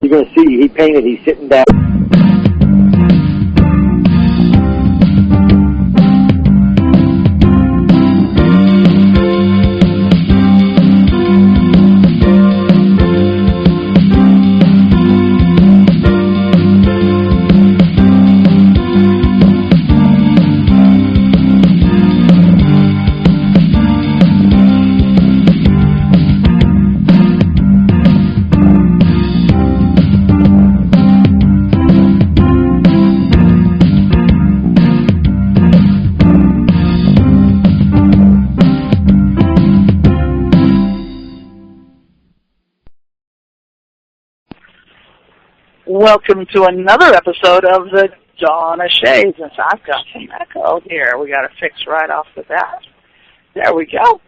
You're going to see he painted, he's sitting down. Welcome to another episode of the Donna Shays. And I've got some echo here. We got to fix right off the bat. There we go.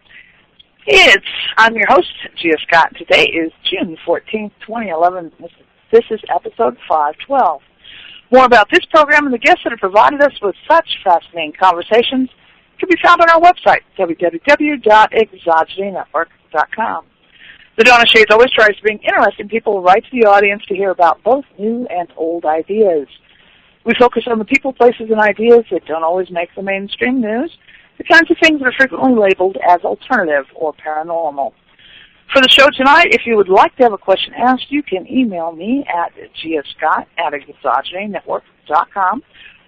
I'm your host, Gia Scott. Today is June 14th, 2011. This is episode 512. More about this program and the guests that have provided us with such fascinating conversations can be found on our website, www.exogenynetwork.com. The Donna Shays always tries to bring interesting people right to the audience to hear about both new and old ideas. We focus on the people, places, and ideas that don't always make the mainstream news, the kinds of things that are frequently labeled as alternative or paranormal. For the show tonight, if you would like to have a question asked, you can email me at giascott@exogenynetwork.com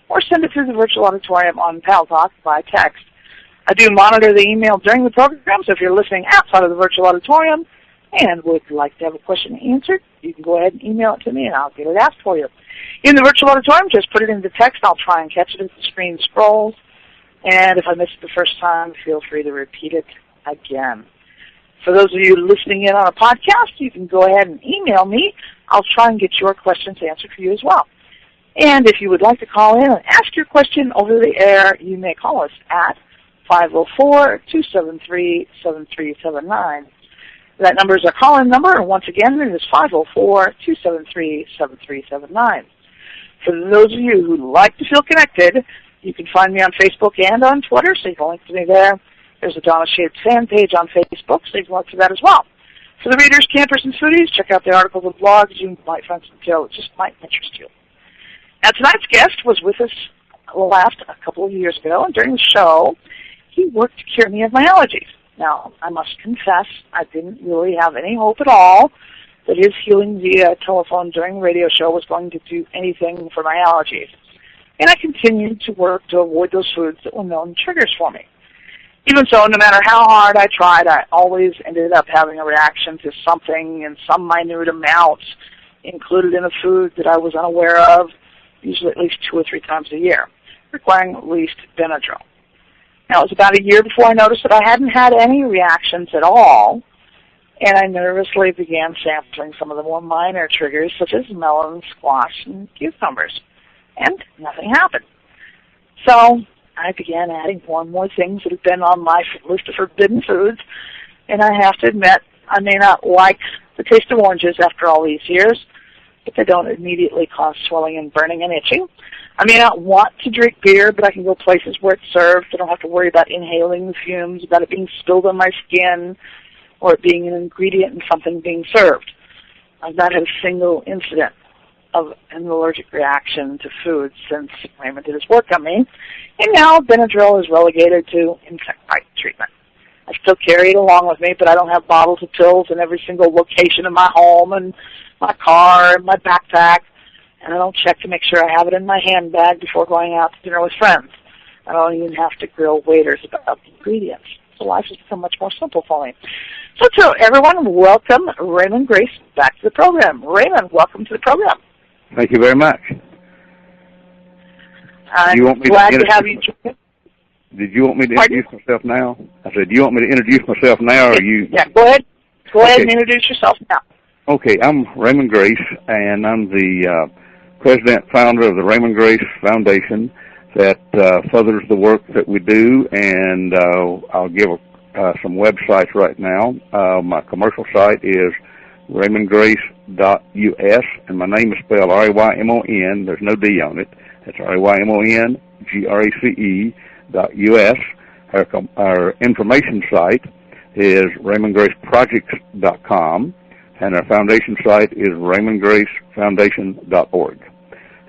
or send it through the virtual auditorium on PalTalk by text. I do monitor the email during the program, so if you're listening outside of the virtual auditorium and would like to have a question answered, you can go ahead and email it to me, and I'll get it asked for you. In the virtual auditorium, just put it into text. I'll try and catch it as the screen scrolls. And if I miss it the first time, feel free to repeat it again. For those of you listening in on a podcast, you can go ahead and email me. I'll try and get your questions answered for you as well. And if you would like to call in and ask your question over the air, you may call us at 504-273-7379. That number is our call-in number, and once again, it is 504-273-7379. For those of you who like to feel connected, you can find me on Facebook and on Twitter, so you can link to me there. There's a Donna Shays fan page on Facebook, so you can look for that as well. For the readers, campers, and foodies, check out the articles and blogs. You might find some material that just might interest you. Now, tonight's guest was with us last a couple of years ago, and during the show, he worked to cure me of my allergies. Now, I must confess, I didn't really have any hope at all that his healing via telephone during the radio show was going to do anything for my allergies. And I continued to work to avoid those foods that were known triggers for me. Even so, no matter how hard I tried, I always ended up having a reaction to something in some minute amount included in a food that I was unaware of, usually at least 2 or 3 times a year, requiring at least Benadryl. Now, it was about a year before I noticed that I hadn't had any reactions at all, and I nervously began sampling some of the more minor triggers, such as melon, squash, and cucumbers, and nothing happened. So I began adding more and more things that had been on my list of forbidden foods, and I have to admit, I may not like the taste of oranges after all these years, but they don't immediately cause swelling and burning and itching. I may not want to drink beer, but I can go places where it's served. I don't have to worry about inhaling the fumes, about it being spilled on my skin, or it being an ingredient in something being served. I've not had a single incident of an allergic reaction to food since Raymond did his work on me, and now Benadryl is relegated to insect bite treatment. I still carry it along with me, but I don't have bottles of pills in every single location in my home and my car and my backpack. And I don't check to make sure I have it in my handbag before going out to dinner with friends. I don't even have to grill waiters about the ingredients. So life has become much more simple for me. So everyone, welcome Raymond Grace back to the program. Raymond, welcome to the program. Thank you very much. I'm glad to have you join. Did you want me to introduce myself now? I said, do you want me to introduce myself now, or you? Yeah, go ahead. Go ahead and introduce yourself now. Okay, I'm Raymond Grace, and I'm the president, founder of the Raymond Grace Foundation that furthers the work that we do, and I'll give some websites right now. My commercial site is RaymondGrace.us, and my name is spelled R-A-Y-M-O-N. There's no D on it. That's RaymondGrace.us. Our information site is RaymondGraceProjects.com. and our foundation site is RaymondGraceFoundation.org.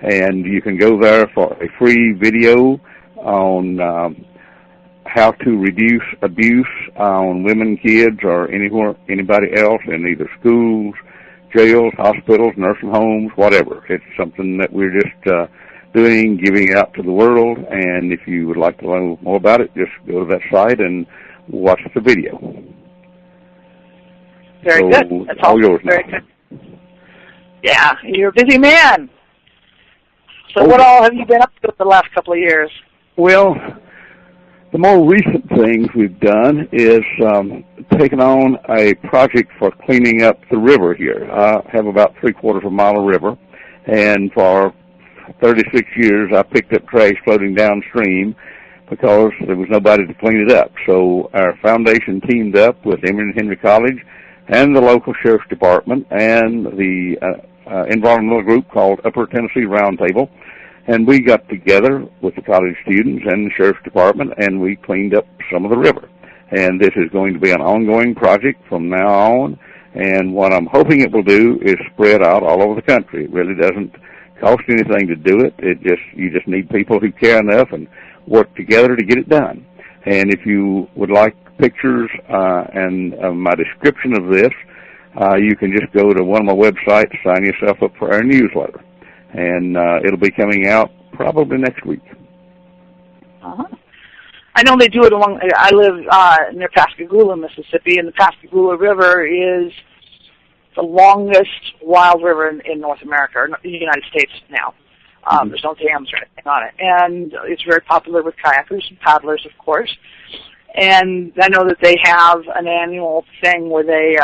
And you can go there for a free video on how to reduce abuse on women, kids, or anybody else in either schools, jails, hospitals, nursing homes, whatever. It's something that we're just doing, giving out to the world, and if you would like to learn more about it, just go to that site and watch the video. Very good. That's all yours now. Very good. Yeah, you're a busy man. So what all have you been up to the last couple of years? Well, the more recent things we've done is taken on a project for cleaning up the river here. I have about 3/4 of a mile of river, and for 36 years I picked up trash floating downstream because there was nobody to clean it up. So our foundation teamed up with Emory and Henry College and the local sheriff's department and the environmental group called Upper Tennessee Roundtable, and we got together with the college students and the sheriff's department, and we cleaned up some of the river. And this is going to be an ongoing project from now on, and what I'm hoping it will do is spread out all over the country. It really doesn't cost anything to do it. You just need people who care enough and work together to get it done. And if you would like pictures and my description of this, you can just go to one of my websites, sign yourself up for our newsletter, and it'll be coming out probably next week. Uh-huh. I know they do it along. I live near Pascagoula, Mississippi, and the Pascagoula River is the longest wild river in North America, or the United States now. There's no dams or anything on it, and it's very popular with kayakers and paddlers, of course. And I know that they have an annual thing where they,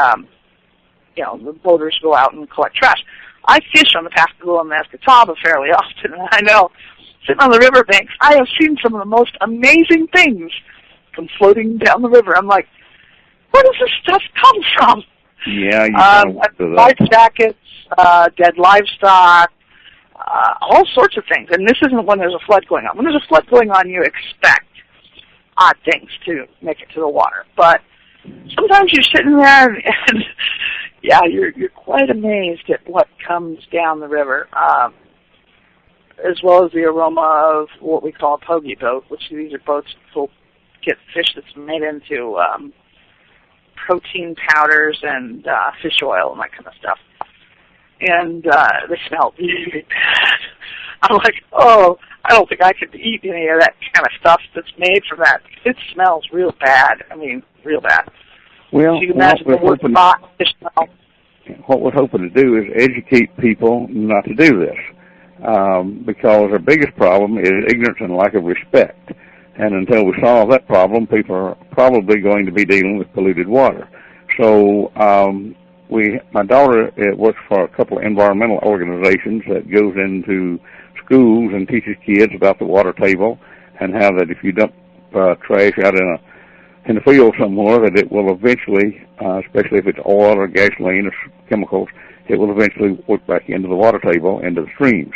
the boaters go out and collect trash. I fish on the Pascagoula and Escatawba fairly often, and I know, sitting on the riverbanks, I have seen some of the most amazing things come floating down the river. I'm like, where does this stuff come from? Yeah, life jackets, dead livestock, all sorts of things. And this isn't when there's a flood going on. When there's a flood going on, you expect odd things to make it to the water. But sometimes you're sitting there and yeah, you're quite amazed at what comes down the river, as well as the aroma of what we call a pogie boat, which these are boats that will get fish that's made into protein powders and fish oil and that kind of stuff. And they smell really bad. I'm like, oh, I don't think I could eat any of that kind of stuff that's made from that. It smells real bad. I mean, real bad. Well, so you can imagine the word spot, fish smell. What we're hoping to do is educate people not to do this, because our biggest problem is ignorance and lack of respect. And until we solve that problem, people are probably going to be dealing with polluted water. So my daughter works for a couple of environmental organizations that goes into schools and teaches kids about the water table and how that if you dump trash out in the field somewhere, that it will eventually, especially if it's oil or gasoline or chemicals, it will eventually work back into the water table, into the streams.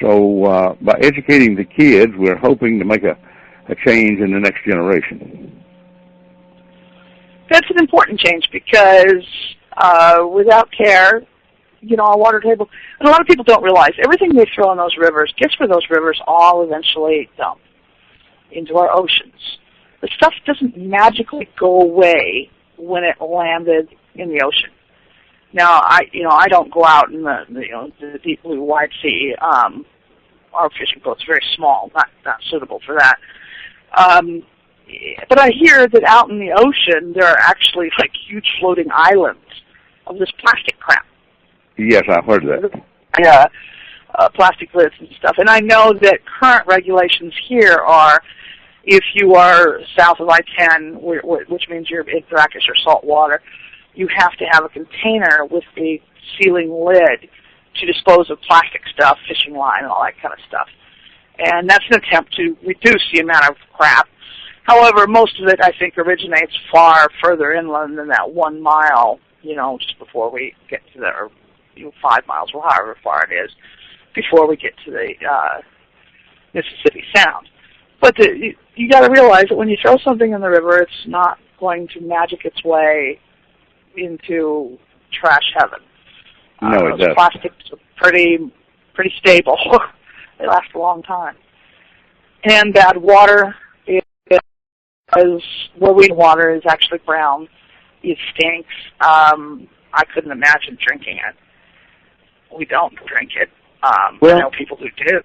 So by educating the kids, we're hoping to make a change in the next generation. That's an important change because without care, our water table, and a lot of people don't realize, everything they throw in those rivers, guess where those rivers all eventually dump? Into our oceans. The stuff doesn't magically go away when it landed in the ocean. Now, I don't go out in the deep blue wide sea. Our fishing boat's very small, not suitable for that. But I hear that out in the ocean there are actually like huge floating islands of this plastic crap. Yes, I've heard that. Yeah, plastic lids and stuff. And I know that current regulations here are, if you are south of I-10, which means you're in brackish or salt water, you have to have a container with a sealing lid to dispose of plastic stuff, fishing line, and all that kind of stuff. And that's an attempt to reduce the amount of crap. However, most of it, I think, originates far further inland than that 1 mile, just before we get to or 5 miles, or however far it is, before we get to the Mississippi Sound. But you got to realize that when you throw something in the river, it's not going to magic its way into trash heaven. No, it doesn't. Plastics are pretty stable. They last a long time. And bad water is Wellweed water is actually brown. It stinks. I couldn't imagine drinking it. We don't drink it. I know people who do.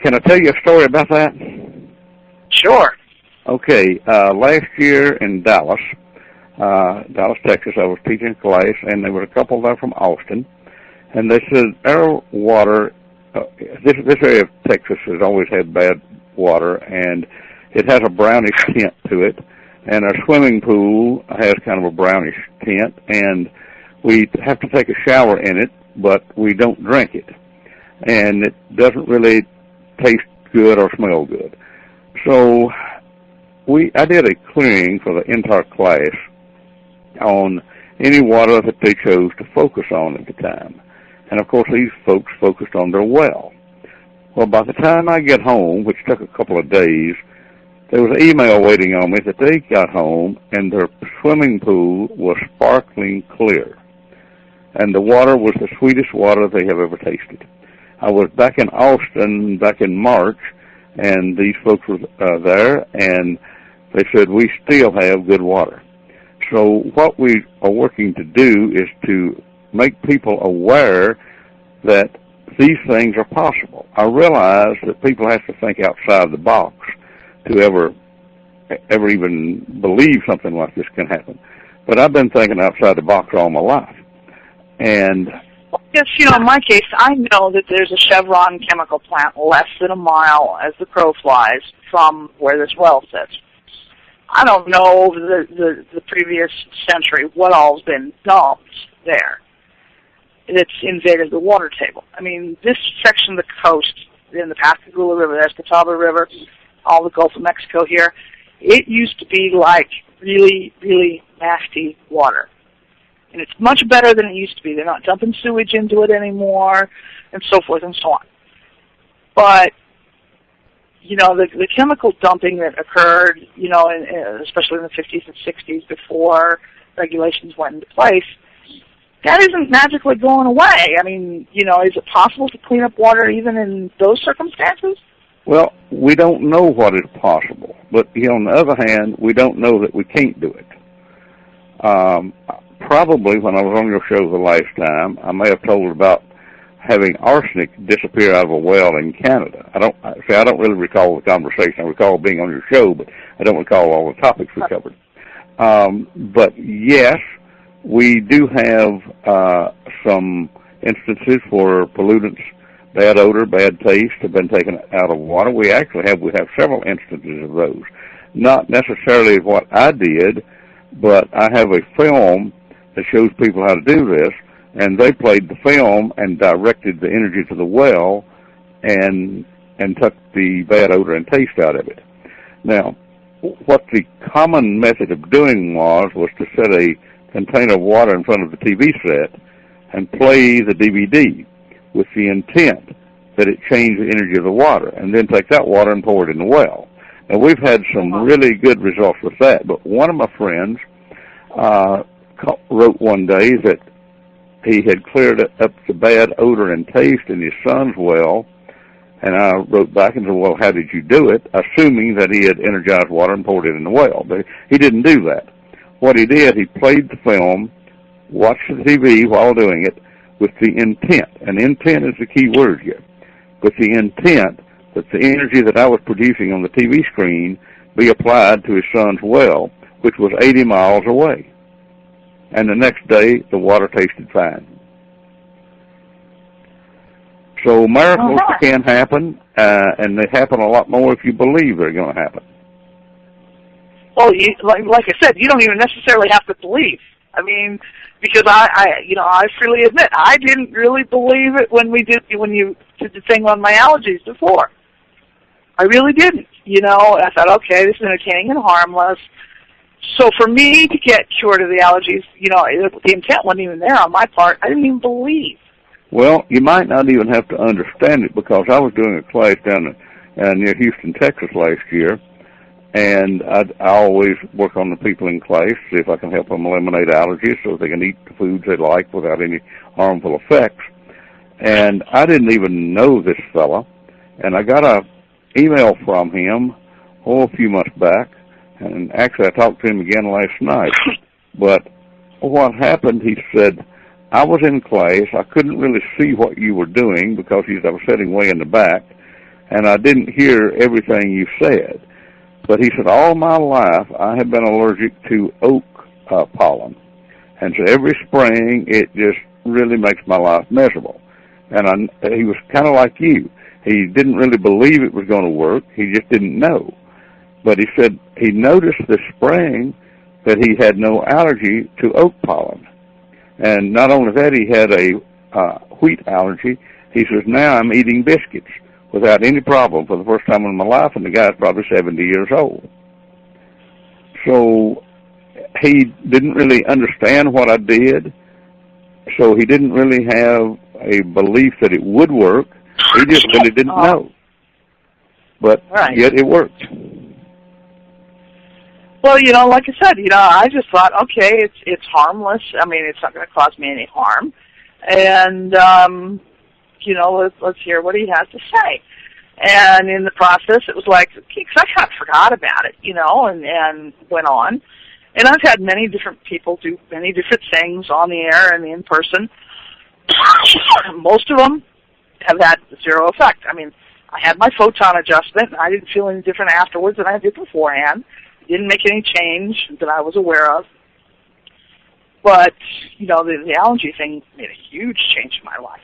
Can I tell you a story about that? Sure. Okay, last year in Dallas, Texas, I was teaching a class, and there were a couple there from Austin, and they said our water, this area of Texas has always had bad water, and it has a brownish tint to it, and our swimming pool has kind of a brownish tint, and we have to take a shower in it, but we don't drink it, and it doesn't really taste good or smell good. So I did a clearing for the entire class on any water that they chose to focus on at the time. And of course these folks focused on their well. Well, by the time I get home, which took a couple of days, there was an email waiting on me that they got home and their swimming pool was sparkling clear. And the water was the sweetest water they have ever tasted. I was back in Austin back in March, and these folks were there, and they said, we still have good water. So what we are working to do is to make people aware that these things are possible. I realize that people have to think outside the box to ever even believe something like this can happen. But I've been thinking outside the box all my life. And yes, in my case, I know that there's a Chevron chemical plant less than a mile as the crow flies from where this well sits. I don't know over the previous century what all's been dumped there that's invaded the water table. I mean, this section of the coast in the Pascagoula River, the Escatawba River, all the Gulf of Mexico here, it used to be like really, really nasty water. And it's much better than it used to be. They're not dumping sewage into it anymore, and so forth and so on. But, the chemical dumping that occurred, especially in the 50s and 60s before regulations went into place, that isn't magically going away. I mean, is it possible to clean up water even in those circumstances? Well, we don't know what is possible. But, on the other hand, we don't know that we can't do it. Probably when I was on your show the last time, I may have told about having arsenic disappear out of a well in Canada. I don't really recall the conversation. I recall being on your show, but I don't recall all the topics we covered. But yes, we do have some instances where pollutants, bad odor, bad taste have been taken out of water. We have several instances of those. Not necessarily what I did, but I have a film that shows people how to do this, and they played the film and directed the energy to the well and took the bad odor and taste out of it. Now, what the common method of doing was to set a container of water in front of the TV set and play the DVD with the intent that it change the energy of the water, and then take that water and pour it in the well. Now, we've had some really good results with that, but one of my friends wrote one day that he had cleared up the bad odor and taste in his son's well, and I wrote back and said, well, how did you do it? Assuming that he had energized water and poured it in the well. But he didn't do that. What he did, he played the film, watched the TV while doing it, with the intent, and intent is the key word here, with the intent that the energy that I was producing on the TV screen be applied to his son's well, which was 80 miles away. And the next day, the water tasted fine. So miracles can happen, and they happen a lot more if you believe they're going to happen. Well, like I said, you don't even necessarily have to believe. I mean, because I freely admit I didn't really believe it when you did the thing on my allergies before. I really didn't. I thought, okay, this is entertaining and harmless. So for me to get cured of the allergies, the intent wasn't even there on my part. I didn't even believe. Well, you might not even have to understand it, because I was doing a class down near Houston, Texas last year, And I always work on the people in class, see if I can help them eliminate allergies so they can eat the foods they like without any harmful effects. And I didn't even know this fella, and I got a email from him a few months back, and actually I talked to him again last night. But what happened, he said, I was in class, I couldn't really see what you were doing because I was sitting way in the back, and I didn't hear everything you said. But he said, all my life I have been allergic to oak pollen. And so every spring it just really makes my life miserable. And he was kind of like you. He didn't really believe it was going to work. He just didn't know. But he said he noticed this spring that he had no allergy to oak pollen. And not only that, he had a wheat allergy. He says, now I'm eating biscuits without any problem for the first time in my life, and the guy's probably 70 years old. So he didn't really understand what I did, so he didn't really have a belief that it would work. He just really didn't know. But yet it worked. Well, like I said, I just thought, okay, it's harmless. I mean, it's not going to cause me any harm. And, let's hear what he has to say. And in the process, it was like, because I kind of forgot about it, and went on. And I've had many different people do many different things on the air and in person. Most of them have had zero effect. I mean, I had my photon adjustment, and I didn't feel any different afterwards than I did beforehand. It didn't make any change that I was aware of. But, the allergy thing made a huge change in my life.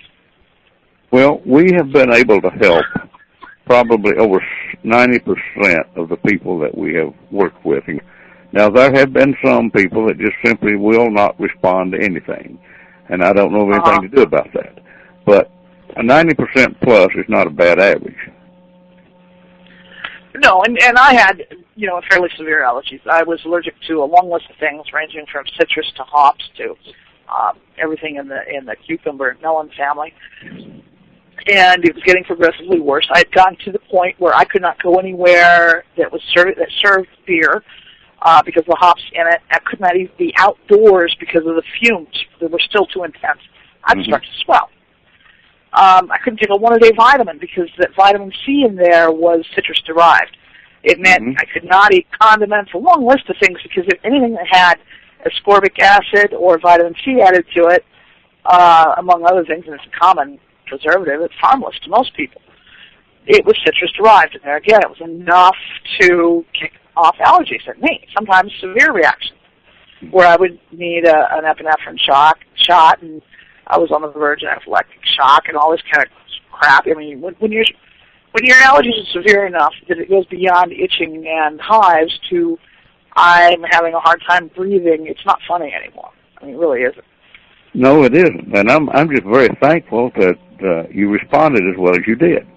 Well, we have been able to help probably over 90% of the people that we have worked with. Now, there have been some people that just simply will not respond to anything, and I don't know of anything to do about that. But a 90% plus is not a bad average. No, and I had, fairly severe allergies. I was allergic to a long list of things, ranging from citrus to hops to everything in the cucumber and melon family. And it was getting progressively worse. I had gotten to the point where I could not go anywhere that served beer because of the hops in it. I could not even be outdoors because of the fumes that were still too intense. I'd start to swell. I couldn't take a one-a-day vitamin because that vitamin C in there was citrus-derived. It meant I could not eat condiments, a long list of things, because if anything that had ascorbic acid or vitamin C added to it, among other things, and it's a common preservative, it's harmless to most people, it was citrus-derived. And there again, it was enough to kick off allergies in me, sometimes severe reactions, where I would need an epinephrine shot, and I was on the verge of anaphylactic shock and all this kind of crap. I mean, when your allergies are severe enough that it goes beyond itching and hives to I'm having a hard time breathing, it's not funny anymore. I mean, it really isn't. No, it isn't. And I'm just very thankful that you responded as well as you did.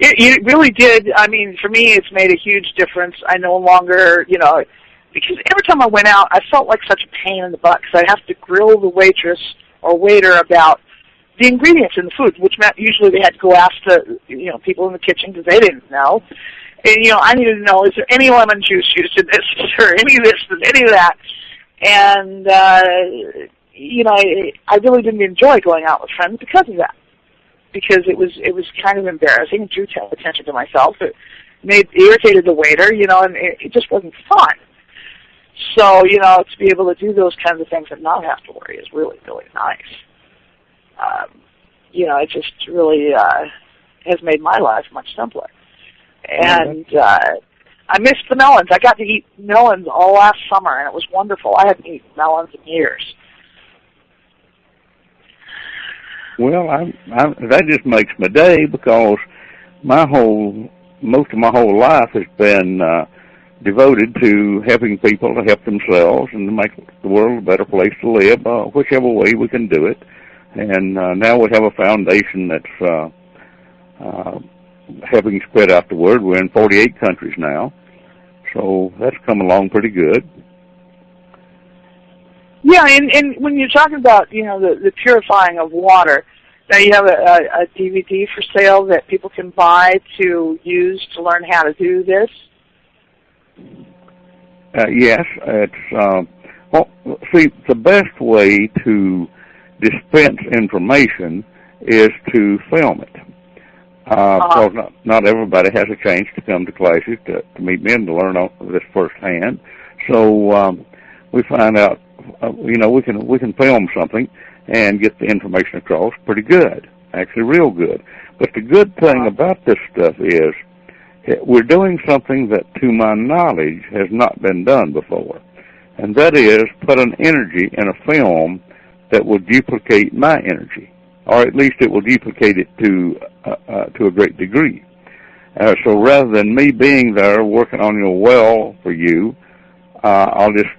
It really did. I mean, for me, it's made a huge difference. I no longer, because every time I went out, I felt like such a pain in the butt because I'd have to grill the waitress or waiter about the ingredients in the food, which meant usually they had to go ask the people in the kitchen because they didn't know. And I needed to know, is there any lemon juice used in this, or any of this, any of that? And I really didn't enjoy going out with friends because of that, because it was kind of embarrassing. It drew attention to myself. It irritated the waiter, and it just wasn't fun. So, to be able to do those kinds of things and not have to worry is really, really nice. It just really has made my life much simpler. And I missed the melons. I got to eat melons all last summer, and it was wonderful. I hadn't eaten melons in years. Well, that just makes my day, because most of my whole life has been devoted to helping people to help themselves and to make the world a better place to live, whichever way we can do it. And now we have a foundation that's helping spread out the word. We're in 48 countries now, so that's come along pretty good. Yeah, and when you're talking about, the purifying of water, now you have a DVD for sale that people can buy to use to learn how to do this? Yes, it's well. See, the best way to dispense information is to film it. Because not everybody has a chance to come to classes to meet me and to learn this firsthand. So we find out, we can film something and get the information across pretty good, actually real good. But the good thing about this stuff is we're doing something that, to my knowledge, has not been done before, and that is put an energy in a film that will duplicate my energy, or at least it will duplicate it to a great degree. So rather than me being there working on your well for you, I'll just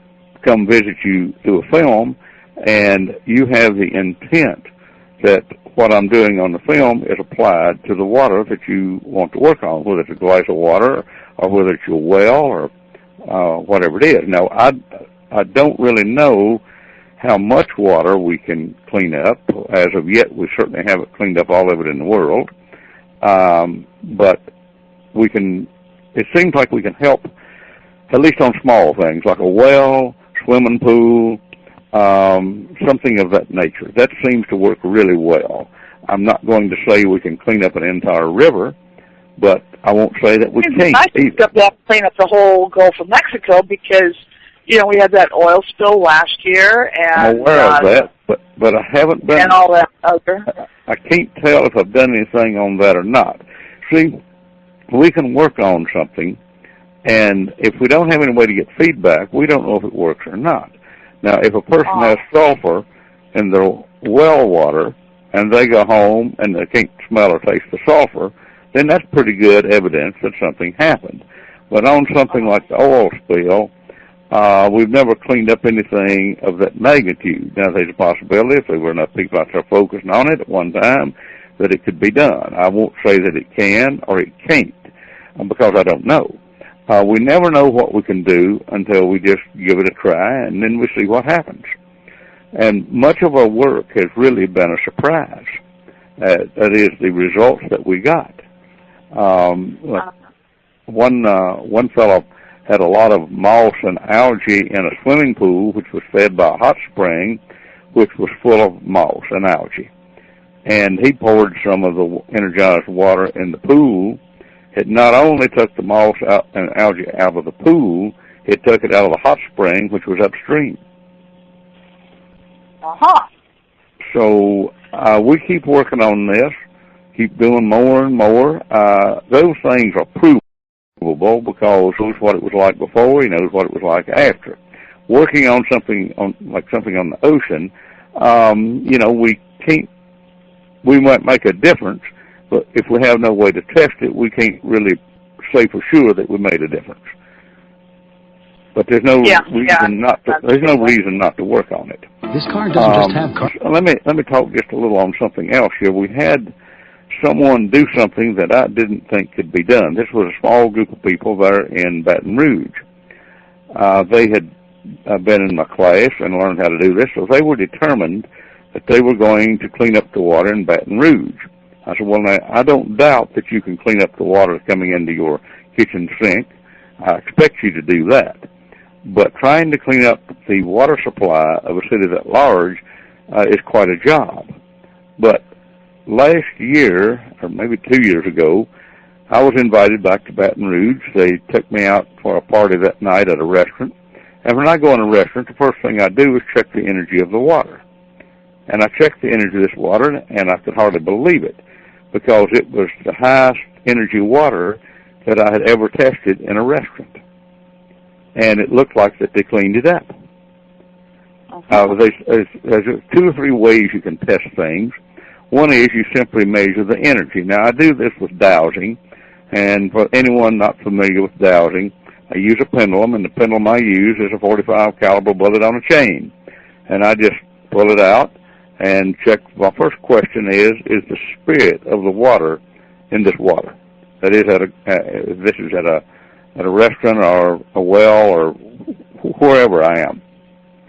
come visit you through a film, and you have the intent that what I'm doing on the film is applied to the water that you want to work on, whether it's a glass of water or whether it's your well or whatever it is. Now, I don't really know how much water we can clean up. As of yet, we certainly haven't cleaned up all of it in the world. But we can, it seems like we can help, at least on small things, like a well, swimming pool, something of that nature. That seems to work really well. I'm not going to say we can clean up an entire river, but I won't say that we can't either. Clean up the whole Gulf of Mexico because, we had that oil spill last year, and I'm aware of that, but I haven't been. And all that other. I can't tell if I've done anything on that or not. See, we can work on something, and if we don't have any way to get feedback, we don't know if it works or not. Now, if a person has sulfur in their well water, and they go home and they can't smell or taste the sulfur, then that's pretty good evidence that something happened. But on something like the oil spill, we've never cleaned up anything of that magnitude. Now, there's a possibility, if there were enough people out there focusing on it at one time, that it could be done. I won't say that it can or it can't, because I don't know. We never know what we can do until we just give it a try, and then we see what happens. And much of our work has really been a surprise. That is, the results that we got. One fellow had a lot of moss and algae in a swimming pool, which was fed by a hot spring, which was full of moss and algae. And he poured some of the energized water in the pool. It not only took the moss out and algae out of the pool, it took it out of the hot spring, which was upstream. So we keep working on this, keep doing more and more. Those things are provable because he knows what it was like before, he knows what it was like after. Working on something on the ocean, we might make a difference, but if we have no way to test it, we can't really say for sure that we made a difference. But there's no reason not to work on it. This car doesn't just have car. Let me talk just a little on something else here. We had someone do something that I didn't think could be done. This was a small group of people there in Baton Rouge. They had been in my class and learned how to do this, so they were determined that they were going to clean up the water in Baton Rouge. I said, well, now, I don't doubt that you can clean up the water coming into your kitchen sink. I expect you to do that. But trying to clean up the water supply of a city that large is quite a job. But last year, or maybe 2 years ago, I was invited back to Baton Rouge. They took me out for a party that night at a restaurant. And when I go in a restaurant, the first thing I do is check the energy of the water. And I checked the energy of this water, and I could hardly believe it, because it was the highest energy water that I had ever tested in a restaurant. And it looked like that they cleaned it up. There's 2 or 3 ways you can test things. One is you simply measure the energy. Now, I do this with dowsing, and for anyone not familiar with dowsing, I use a pendulum, and the pendulum I use is a .45 caliber bullet on a chain. And I just pull it out and check. My first question is the spirit of the water in this water? That is, this is at a restaurant or a well or wherever I am.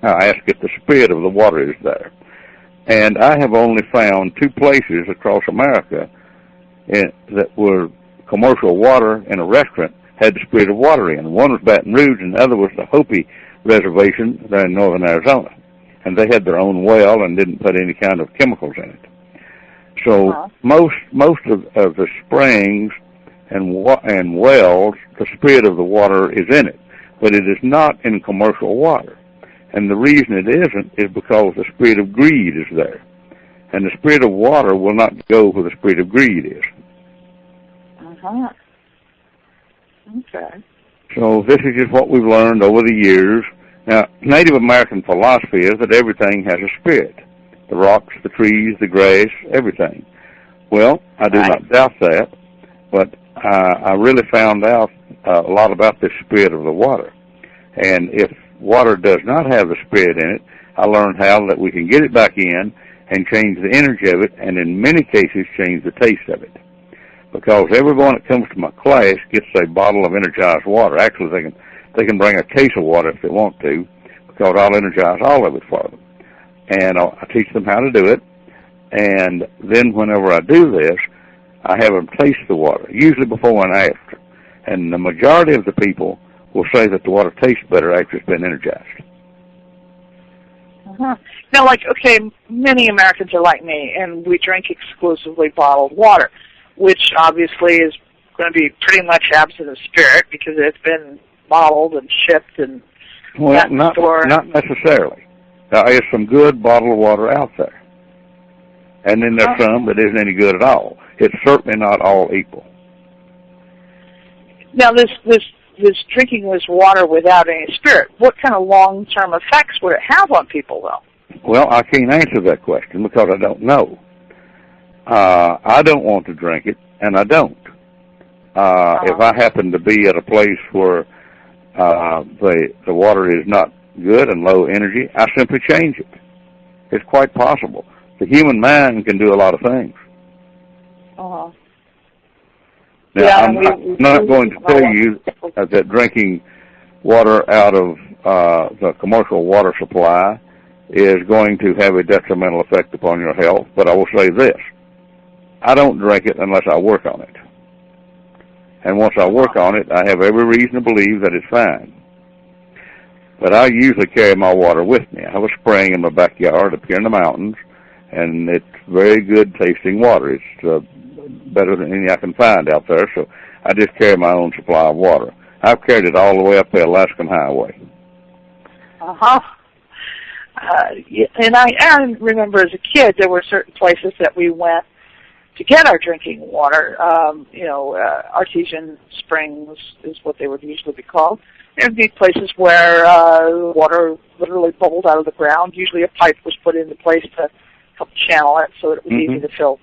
I ask if the spirit of the water is there. And I have only found 2 places across America that were commercial water in a restaurant had the spirit of water in. One was Baton Rouge, and the other was the Hopi Reservation there in northern Arizona. And they had their own well and didn't put any kind of chemicals in it. So most of the springs and wells, the spirit of the water is in it, but it is not in commercial water. And the reason it isn't is because the spirit of greed is there. And the spirit of water will not go where the spirit of greed is. Okay. So this is just what we've learned over the years. Now, Native American philosophy is that everything has a spirit. The rocks, the trees, the grass, everything. Well, I do not doubt that, but I really found out a lot about the spirit of the water. And if water does not have the spirit in it, I learned how that we can get it back in and change the energy of it, and in many cases change the taste of it. Because everyone that comes to my class gets a bottle of energized water. Actually, they can bring a case of water if they want to, because I'll energize all of it for them. And I teach them how to do it, and then whenever I do this, I have them taste the water, usually before and after. And the majority of the people will say that the water tastes better after it's been energized. Now, many Americans are like me, and we drink exclusively bottled water, which obviously is going to be pretty much absent of spirit because it's been bottled and shipped and not necessarily. There is some good bottled water out there, and then there's some that isn't any good at all. It's certainly not all equal. Now, this drinking this water without any spirit, what kind of long-term effects would it have on people, though? Well, I can't answer that question because I don't know. I don't want to drink it, and I don't. If I happen to be at a place where the water is not good and low energy, I simply change it. It's quite possible. The human mind can do a lot of things. Now, I'm not going to tell you that drinking water out of the commercial water supply is going to have a detrimental effect upon your health, but I will say this. I don't drink it unless I work on it. And once I work on it, I have every reason to believe that it's fine. But I usually carry my water with me. I have a spring in my backyard up here in the mountains, and it's very good tasting water. It's better than any I can find out there, so I just carry my own supply of water. I've carried it all the way up the Alaskan Highway. And I remember as a kid, there were certain places that we went to get our drinking water. Artesian springs is what they would usually be called. There would be places where water literally bubbled out of the ground. Usually a pipe was put into place to help channel it so that it was easy to fill.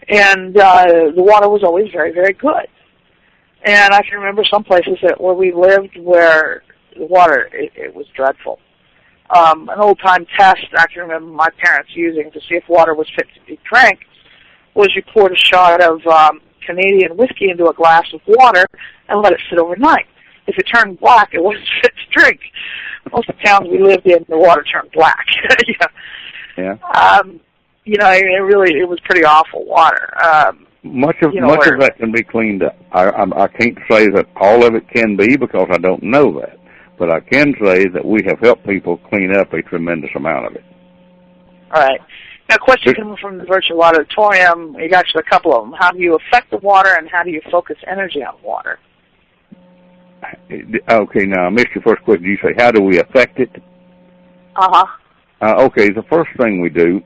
And the water was always very, very good. And I can remember some places where we lived where the water, it was dreadful. An old-time test I can remember my parents using to see if water was fit to be drank was you poured a shot of Canadian whiskey into a glass of water and let it sit overnight. If it turned black, it wasn't fit to drink. Most of the towns we lived in, the water turned black. It was pretty awful water. Much of that can be cleaned up. I can't say that all of it can be because I don't know that. But I can say that we have helped people clean up a tremendous amount of it. All right. Now, question coming from the virtual auditorium. You got actually a couple of them. How do you affect the water, and how do you focus energy on water? Okay, now I missed your first question. Did you say, how do we affect it? Okay, the first thing we do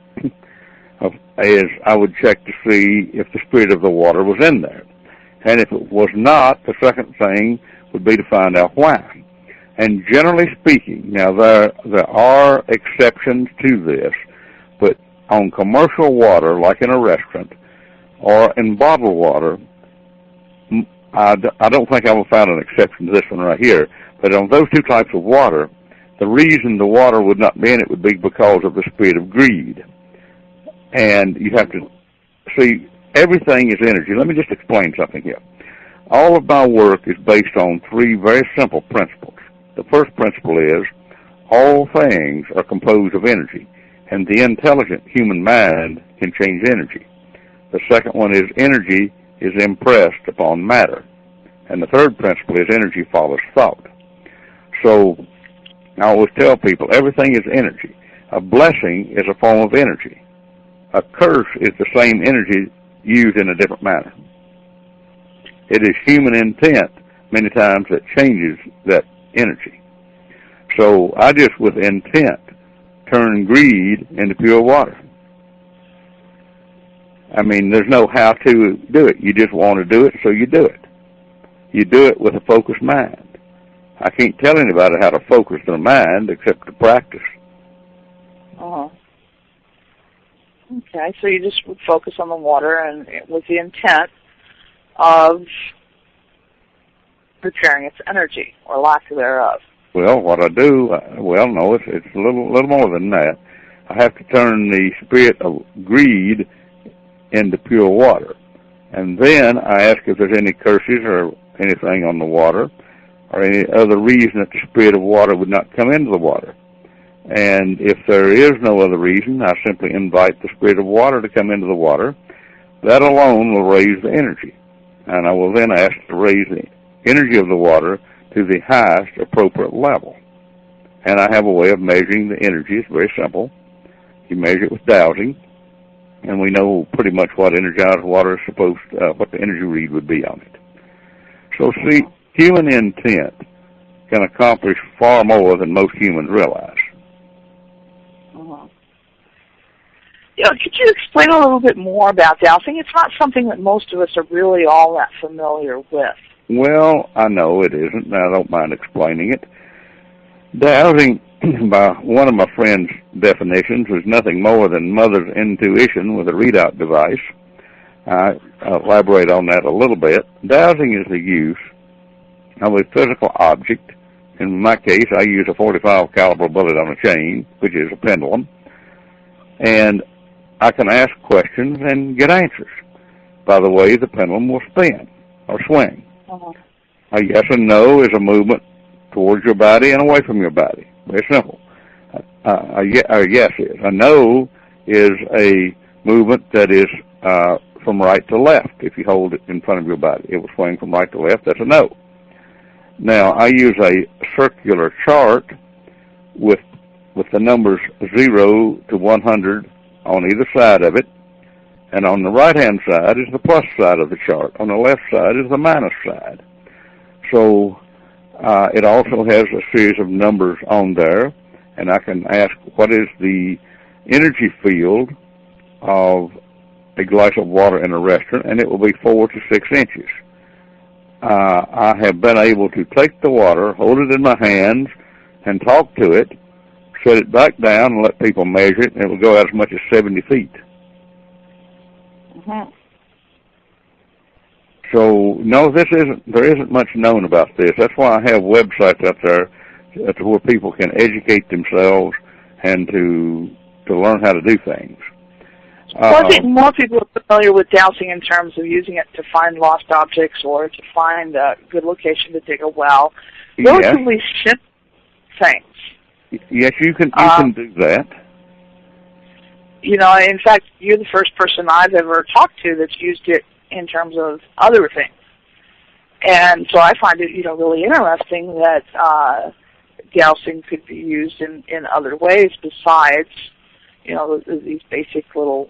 is I would check to see if the spirit of the water was in there. And if it was not, the second thing would be to find out why. And generally speaking, now there are exceptions to this, but on commercial water, like in a restaurant, or in bottled water, I don't think I will find an exception to this one right here, but on those two types of water, the reason the water would not be in it would be because of the spirit of greed. And you have to see, everything is energy. Let me just explain something here. All of my work is based on three very simple principles. The first principle is all things are composed of energy, and the intelligent human mind can change energy. The second one is energy is impressed upon matter. And the third principle is energy follows thought. So I always tell people everything is energy. A blessing is a form of energy. A curse is the same energy used in a different manner. It is human intent many times that changes that energy. So I just, with intent, turn greed into pure water. I mean, there's no how to do it. You just want to do it, so you do it. You do it with a focused mind. I can't tell anybody how to focus their mind except to practice. Uh-huh. Okay, so you just would focus on the water and with the intent of preparing its energy or lack thereof. Well, what I do, no, it's a little more than that. I have to turn the spirit of greed into pure water. And then I ask if there's any curses or anything on the water or any other reason that the spirit of water would not come into the water. And if there is no other reason, I simply invite the spirit of water to come into the water. That alone will raise the energy. And I will then ask to raise the energy of the water to the highest appropriate level. And I have a way of measuring the energy. It's very simple. You measure it with dowsing, and we know pretty much what energized water is supposed to, what the energy read would be on it. So see, human intent can accomplish far more than most humans realize. Uh-huh. Yeah, could you explain a little bit more about dowsing? It's not something that most of us are really all that familiar with. Well, I know it isn't, and I don't mind explaining it. Dowsing, by one of my friend's definitions, was nothing more than mother's intuition with a readout device. I'll elaborate on that a little bit. Dowsing is the use of a physical object. In my case, I use a .45 caliber bullet on a chain, which is a pendulum, and I can ask questions and get answers by the way the pendulum will spin or swing. Uh-huh. A yes and no is a movement towards your body and away from your body. Very simple. A yes is. A no is a movement that is from right to left. If you hold it in front of your body, it will swing from right to left. That's a no. Now, I use a circular chart with the numbers 0 to 100 on either side of it. And on the right-hand side is the plus side of the chart. On the left side is the minus side. So it also has a series of numbers on there, and I can ask what is the energy field of a glass of water in a restaurant, and it will be 4 to 6 inches. I have been able to take the water, hold it in my hands, and talk to it, set it back down, and let people measure it, and it will go out as much as 70 feet. Mm-hmm. So, no, there isn't much known about this. That's why I have websites out there to where people can educate themselves and to learn how to do things. Well, I think more people are familiar with dowsing in terms of using it to find lost objects or to find a good location to dig a well. Relatively simple things. Yes, you can do that. You know, in fact, you're the first person I've ever talked to that's used it in terms of other things. And so I find it, really interesting that dowsing could be used in other ways besides, these basic little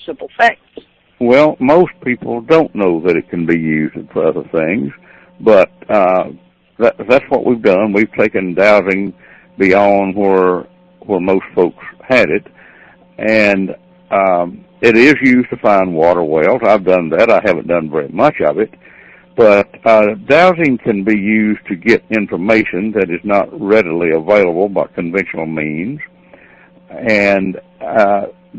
simple things. Well, most people don't know that it can be used for other things, but that's what we've done. We've taken dowsing beyond where most folks had it, and it is used to find water wells. I've done that. I haven't done very much of it, but dowsing can be used to get information that is not readily available by conventional means, and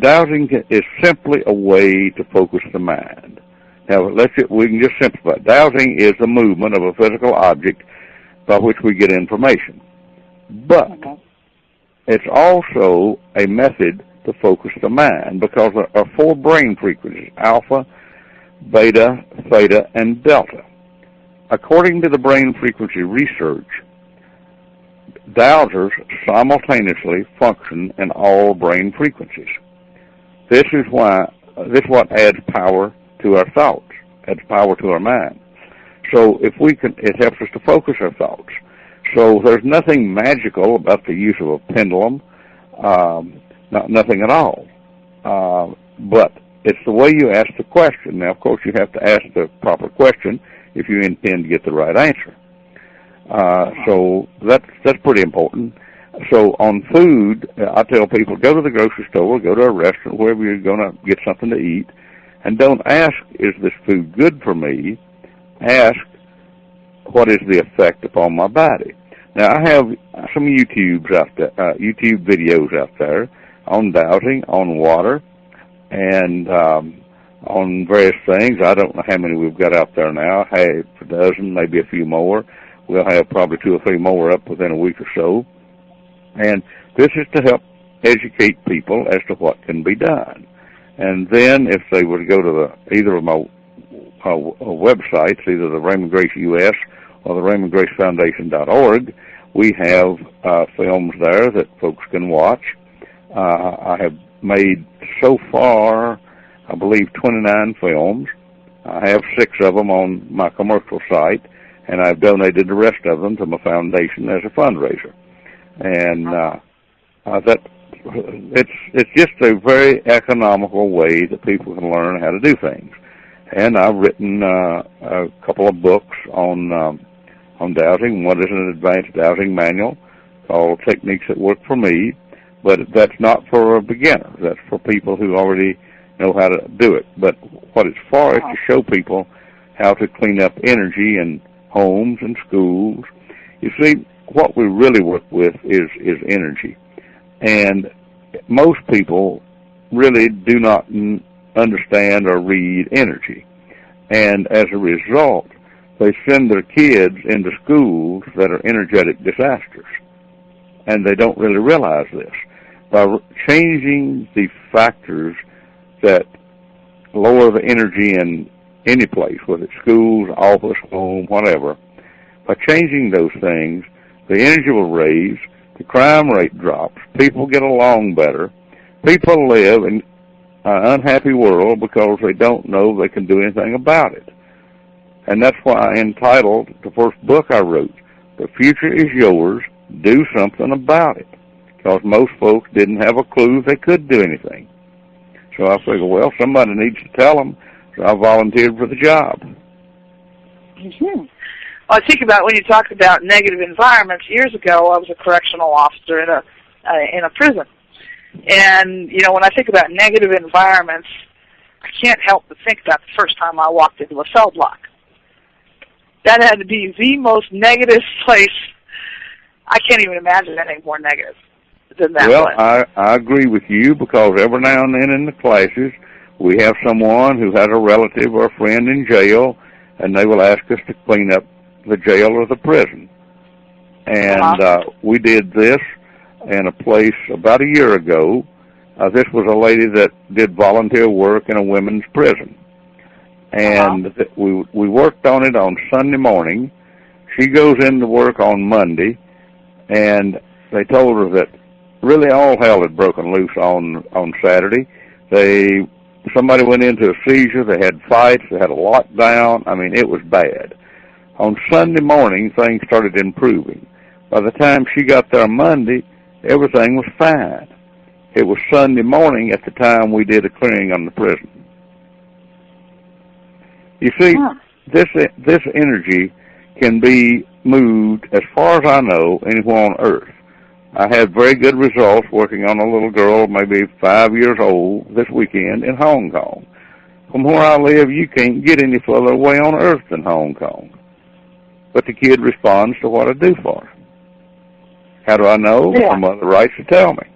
dowsing is simply a way to focus the mind. Now, we can just simplify it. Dowsing is the movement of a physical object by which we get information. But it's also a method to focus the mind because there are 4 brain frequencies: alpha, beta, theta, and delta. According to the brain frequency research, dowsers simultaneously function in all brain frequencies. This is what adds power to our thoughts, adds power to our mind. So if we can, it helps us to focus our thoughts. So there's nothing magical about the use of a pendulum, nothing at all. But it's the way you ask the question. Now, of course, you have to ask the proper question if you intend to get the right answer. So that's pretty important. So on food, I tell people, go to the grocery store, go to a restaurant, wherever you're going to get something to eat, and don't ask, is this food good for me? Ask, what is the effect upon my body? Now, I have some YouTube videos out there on dowsing, on water, and on various things. I don't know how many we've got out there now. Half a dozen, maybe a few more. We'll have probably 2 or 3 more up within a week or so. And this is to help educate people as to what can be done. And then if they were to go to either of my websites, either the Raymond Grace US or the RaymondGraceFoundation.org, we have films there that folks can watch. I have made so far, I believe, 29 films. I have 6 of them on my commercial site, and I've donated the rest of them to my foundation as a fundraiser. And it's just a very economical way that people can learn how to do things. And I've written a couple of books on dowsing. One is an advanced dowsing manual called Techniques That Work for Me, but that's not for a beginner. That's for people who already know how to do it. But what it's for is to show people how to clean up energy in homes and schools. You see, what we really work with is energy. And most people really do not understand or read energy. And as a result, they send their kids into schools that are energetic disasters. And they don't really realize this. By changing the factors that lower the energy in any place, whether it's schools, office, home, whatever, by changing those things, the energy will raise, the crime rate drops, people get along better, people live in an unhappy world because they don't know they can do anything about it. And that's why I entitled the first book I wrote, The Future is Yours, Do Something About It. Because most folks didn't have a clue they could do anything. So I figured, well, somebody needs to tell them, so I volunteered for the job. Mm-hmm. Well, I think about when you talked about negative environments. Years ago, I was a correctional officer in a prison. And, you know, when I think about negative environments, I can't help but think about the first time I walked into a cell block. That had to be the most negative place. I can't even imagine anything more negative than that. Well, I agree with you, because every now and then in the classes, we have someone who has a relative or a friend in jail, and they will ask us to clean up the jail or the prison. And we did this in a place about a year ago. This was a lady that did volunteer work in a women's prison. And we worked on it on Sunday morning. She goes into work on Monday, and they told her that really all hell had broken loose on Saturday. Somebody went into a seizure. They had fights. They had a lockdown. I mean, it was bad. On Sunday morning, things started improving. By the time she got there Monday, everything was fine. It was Sunday morning at the time we did a clearing on the prison. You see, this energy can be moved, as far as I know, anywhere on Earth. I had very good results working on a little girl, maybe 5 years old, this weekend in Hong Kong. From where I live, you can't get any further away on Earth than Hong Kong. But the kid responds to what I do for her. How do I know? Yeah. My mother writes to tell me.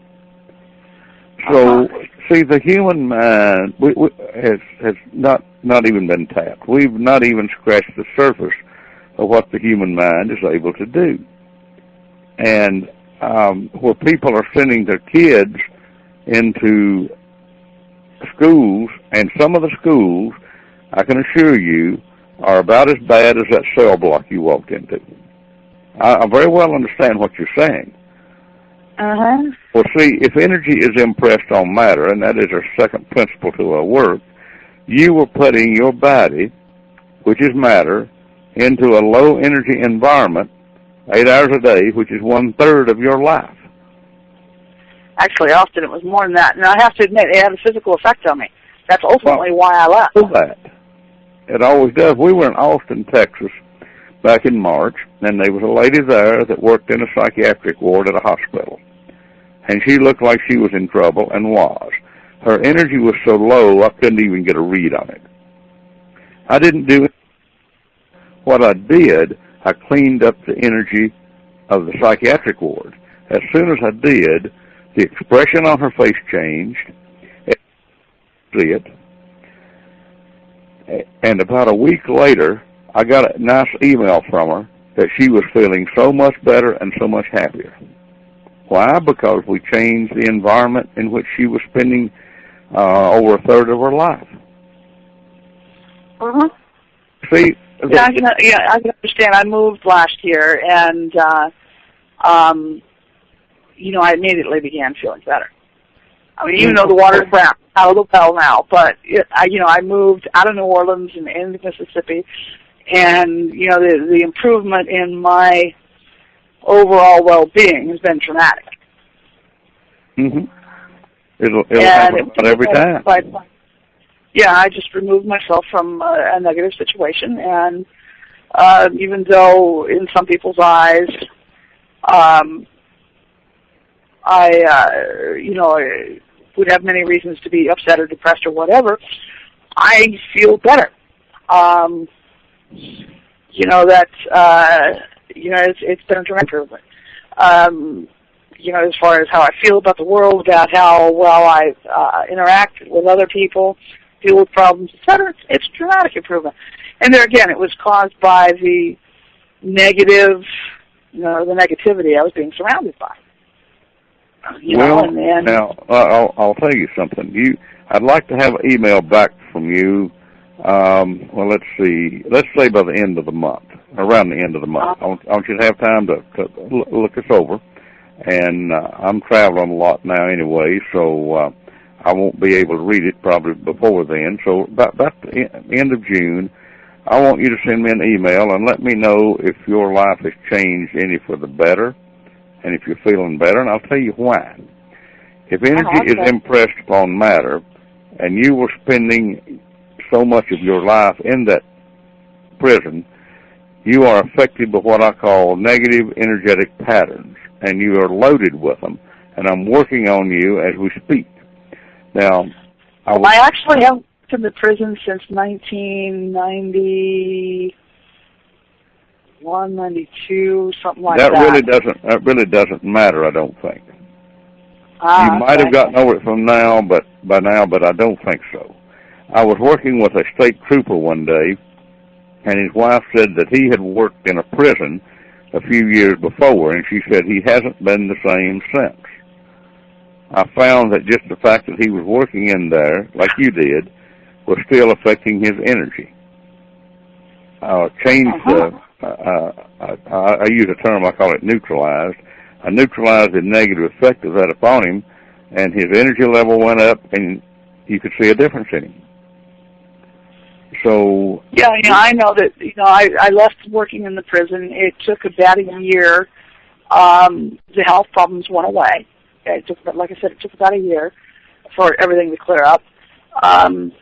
So, see, the human mind has not even been tapped. We've not even scratched the surface of what the human mind is able to do. And where people are sending their kids into schools, and some of the schools, I can assure you, are about as bad as that cell block you walked into. I very well understand what you're saying. Well, see, if energy is impressed on matter, and that is our second principle to our work, you are putting your body, which is matter, into a low-energy environment 8 hours a day, which is 1/3 of your life. Actually, often it was more than that. And I have to admit, it had a physical effect on me. That's ultimately why I left. That. It always does. We were in Austin, Texas, back in March, and there was a lady there that worked in a psychiatric ward at a hospital. And she looked like she was in trouble, and was. Her energy was so low, I couldn't even get a read on it. I didn't do it. What I did, I cleaned up the energy of the psychiatric ward. As soon as I did, the expression on her face changed. See it. And about a week later, I got a nice email from her that she was feeling so much better and so much happier. Why? Because we changed the environment in which she was spending over 1/3 of her life. See? Yeah, I can understand. I moved last year, and I immediately began feeling better. I mean, even though the water's brown, out of the well now, but I moved out of New Orleans and into Mississippi, and the improvement in my overall well-being has been dramatic. It'll happen every time. Yeah, I just removed myself from a negative situation, and even though in some people's eyes, I would have many reasons to be upset or depressed or whatever, I feel better. It's been a dramatic improvement. As far as how I feel about the world, about how well I interact with other people, deal with problems, etc. It's a dramatic improvement. And there again, it was caused by the negative, the negativity I was being surrounded by. Now I'll tell you something. I'd like to have an email back from you. Let's see. Let's say by the end of the month, around the end of the month. I want you to have time to look this over. And I'm traveling a lot now anyway, so I won't be able to read it probably before then. So about the end of June, I want you to send me an email and let me know if your life has changed any for the better, and if you're feeling better, and I'll tell you why. If energy is impressed upon matter, and you were spending so much of your life in that prison, you are affected by what I call negative energetic patterns, and you are loaded with them, and I'm working on you as we speak. Now, I actually have worked in the prison since 1991, 92, something like that. That really doesn't matter, I don't think. You might have gotten over it by now, but I don't think so. I was working with a state trooper one day, and his wife said that he had worked in a prison a few years before, and she said he hasn't been the same since. I found that just the fact that he was working in there, like you did, was still affecting his energy. I use a term, I call it neutralized. I neutralized the negative effect of that upon him, and his energy level went up, and you could see a difference in him. So yeah, I know that. I left working in the prison. It took about a year. The health problems went away. It took, like I said, it took about a year for everything to clear up. And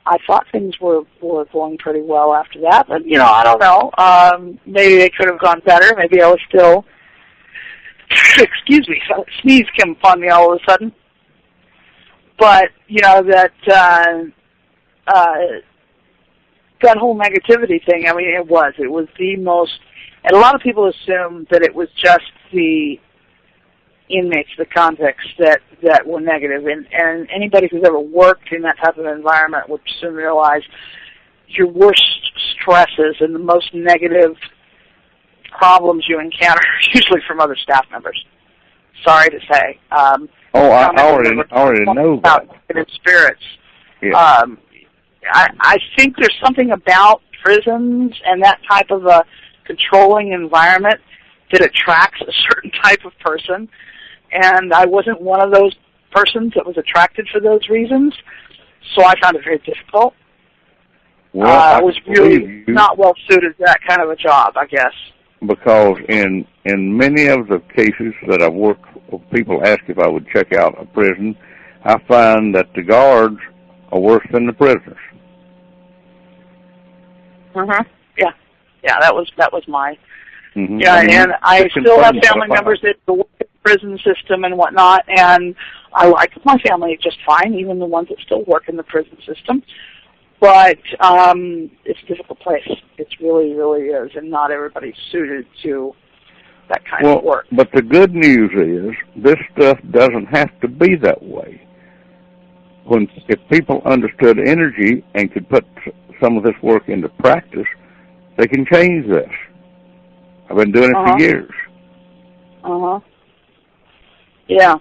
I thought things were going pretty well after that. But I don't know. Maybe they could have gone better. Maybe I was still. Excuse me. Sneeze came upon me all of a sudden. But, that whole negativity thing, I mean, it was the most, and a lot of people assume that it was just the inmates, the convicts that were negative. And anybody who's ever worked in that type of environment would soon realize your worst stresses and the most negative problems you encounter are usually from other staff members. Sorry to say. I already know that. Negative spirits. Yeah. I think there's something about prisons and that type of a controlling environment that attracts a certain type of person. And I wasn't one of those persons that was attracted for those reasons. So I found it very difficult. Well, I was really not well suited to that kind of a job, I guess. Because in many of the cases that I've worked, people ask if I would check out a prison. I find that the guards are worse than the prisoners. Yeah, that was my. Mm-hmm. Yeah, and I still have family members that work in the prison system and whatnot, and I like my family just fine, even the ones that still work in the prison system. But it's a difficult place. It really, really is, and not everybody's suited to that kind of work. But the good news is this stuff doesn't have to be that way. If people understood energy and could put some of this work into practice, they can change this. I've been doing it for years. Yeah.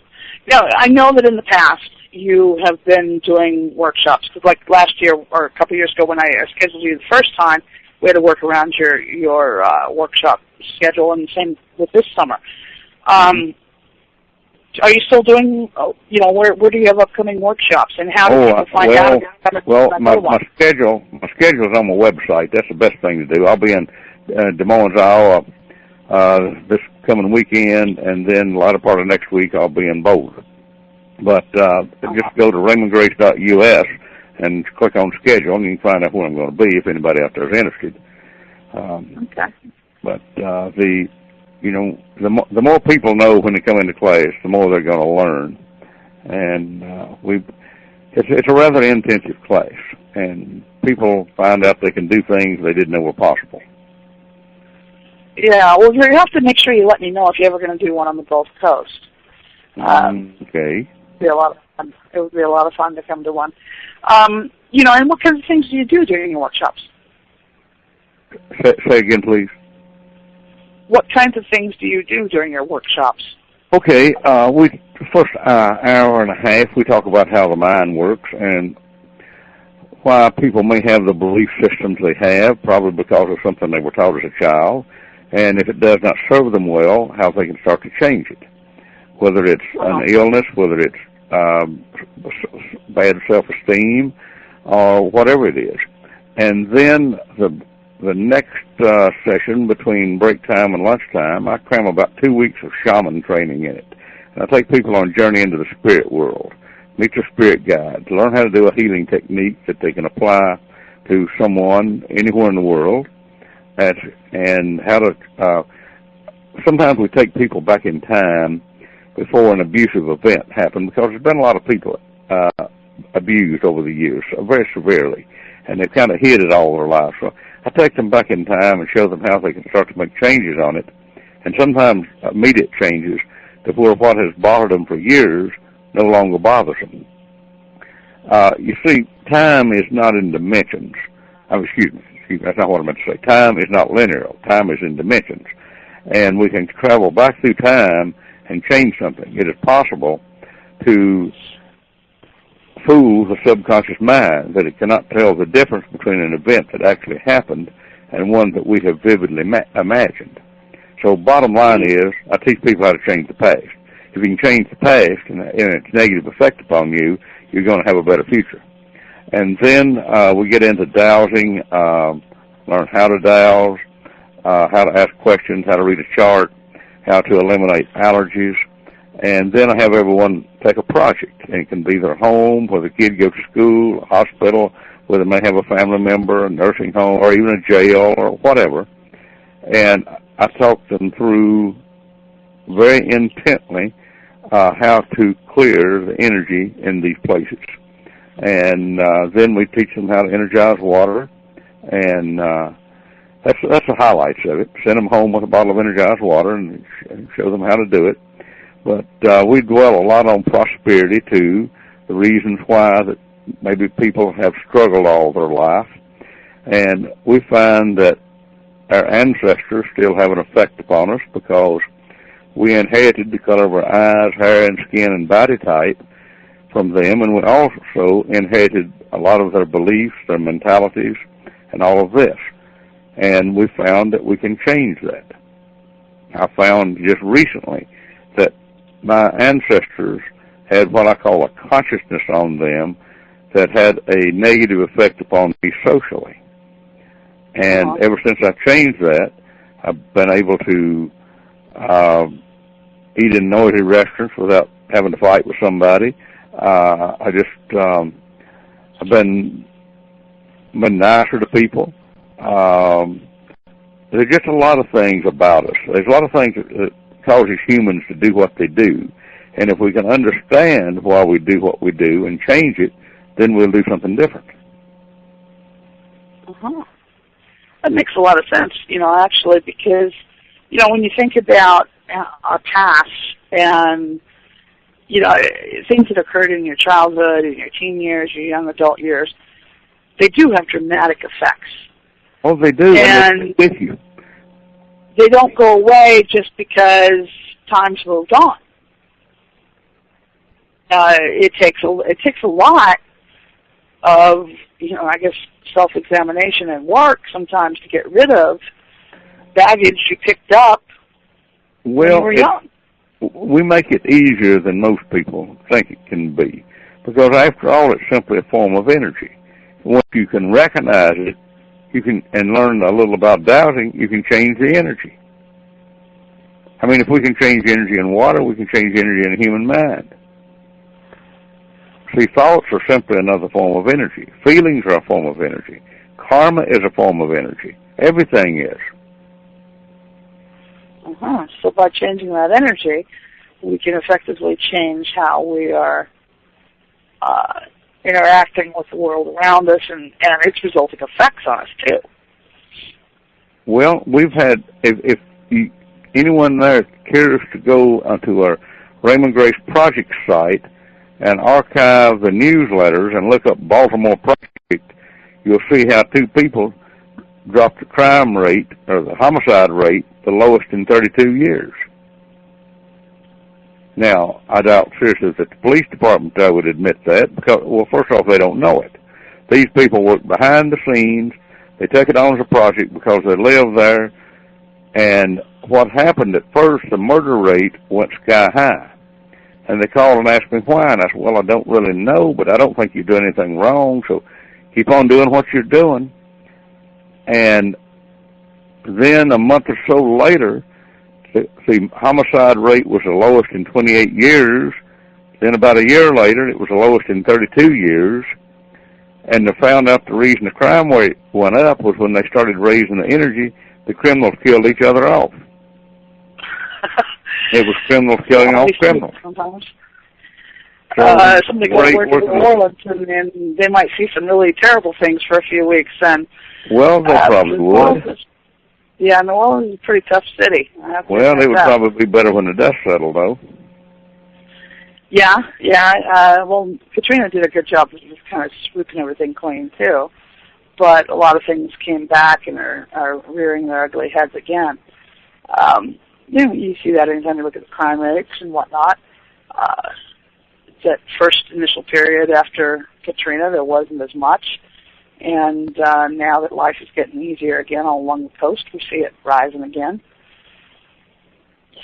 No, I know that in the past you have been doing workshops. Because like last year or a couple of years ago when I scheduled you the first time, we had to work around your workshop schedule, and the same with this summer. Are you still doing, where do you have upcoming workshops, and how do people find out? Well, my schedule's on my website. That's the best thing to do. I'll be in Des Moines, Iowa, this coming weekend, and then a lot of part of next week I'll be in Boulder. But just go to RaymondGrace.us and click on schedule, and you can find out where I'm going to be if anybody out there is interested. Okay. But the more people know when they come into class, the more they're going to learn. And it's a rather intensive class, and people find out they can do things they didn't know were possible. Yeah, well, you have to make sure you let me know if you're ever going to do one on the Gulf Coast. Okay. It'd be a lot of fun. It would be a lot of fun to come to one. And what kinds of things do you do during your workshops? Say again, please. What kinds of things do you do during your workshops? Okay, first hour and a half we talk about how the mind works and why people may have the belief systems they have, probably because of something they were taught as a child, and if it does not serve them well, how they can start to change it. Whether it's an illness, whether it's bad self-esteem, or whatever it is. And then the next session between break time and lunchtime, I cram about 2 weeks of shaman training in it. And I take people on a journey into the spirit world, meet their spirit guides, learn how to do a healing technique that they can apply to someone anywhere in the world, and how to, sometimes we take people back in time before an abusive event happened, because there's been a lot of people abused over the years, very severely, and they've kind of hid it all their lives. So I take them back in time and show them how they can start to make changes on it, and sometimes immediate changes to where what has bothered them for years no longer bothers them. You see, time is not in dimensions. Excuse me, that's not what I meant to say. Time is not linear. Time is in dimensions. And we can travel back through time and change something. It is possible to fool the subconscious mind that it cannot tell the difference between an event that actually happened and one that we have vividly imagined. So bottom line is, I teach people how to change the past. If you can change the past and its negative effect upon you, you're going to have a better future. And then we get into dowsing, learn how to dowse, how to ask questions, how to read a chart, how to eliminate allergies. And then I have everyone take a project. And it can be their home, where the kid goes to school, a hospital, where they may have a family member, a nursing home, or even a jail, or whatever. And I talk them through very intently how to clear the energy in these places. And then we teach them how to energize water, and that's the highlights of it. Send them home with a bottle of energized water and show them how to do it. But we dwell a lot on prosperity, too, the reasons why that maybe people have struggled all their life. And we find that our ancestors still have an effect upon us because we inherited the color of our eyes, hair, and skin and body type from them, and we also inherited a lot of their beliefs, their mentalities, and all of this. And we found that we can change that. I found just recently that my ancestors had what I call a consciousness on them that had a negative effect upon me socially. And ever since I changed that, I've been able to eat in noisy restaurants without having to fight with somebody. I've been nicer to people. There's just a lot of things about us. There's a lot of things that causes humans to do what they do. And if we can understand why we do what we do and change it, then we'll do something different. That makes a lot of sense, actually, because, when you think about our past and, things that occurred in your childhood, in your teen years, your young adult years, they do have dramatic effects. Oh, they do, and they're with you. They don't go away just because time's moved on. It takes a lot of, self-examination and work sometimes to get rid of baggage you picked up when you were young. We make it easier than most people think it can be, because after all, it's simply a form of energy. Once you can recognize it, and learn a little about dowsing, you can change the energy. I mean, if we can change energy in water, we can change energy in a human mind. See, thoughts are simply another form of energy. Feelings are a form of energy. Karma is a form of energy. Everything is. So by changing that energy, we can effectively change how we are interacting with the world around us and its resulting effects on us, too. Well, we've had, if anyone there cares to go onto our Raymond Grace Project site and archive the newsletters and look up Baltimore Project, you'll see how two people dropped the crime rate, or the homicide rate, the lowest in 32 years. Now, I doubt seriously that the police department would admit that, because, well, first off, they don't know it. These people work behind the scenes. They take it on as a project because they live there. And what happened at first, the murder rate went sky high. And they called and asked me why, and I said, well, I don't really know, but I don't think you're doing anything wrong, so keep on doing what you're doing. And then a month or so later, the homicide rate was the lowest in 28 years. Then about a year later, it was the lowest in 32 years. And they found out the reason the crime rate went up was when they started raising the energy, the criminals killed each other off. It was criminals killing off criminals. Sometimes. Somebody goes to work in New Orleans, and they might see some really terrible things for a few weeks. And well, they probably would. Yeah, New Orleans is a pretty tough city. Well, it would probably be better when the dust settled, though. Yeah. Well, Katrina did a good job of just kind of swooping everything clean, too. But a lot of things came back and are rearing their ugly heads again. You see that anytime you look at the crime rates and whatnot. That first initial period after Katrina, there wasn't as much. And now that life is getting easier again all along the coast, we see it rising again.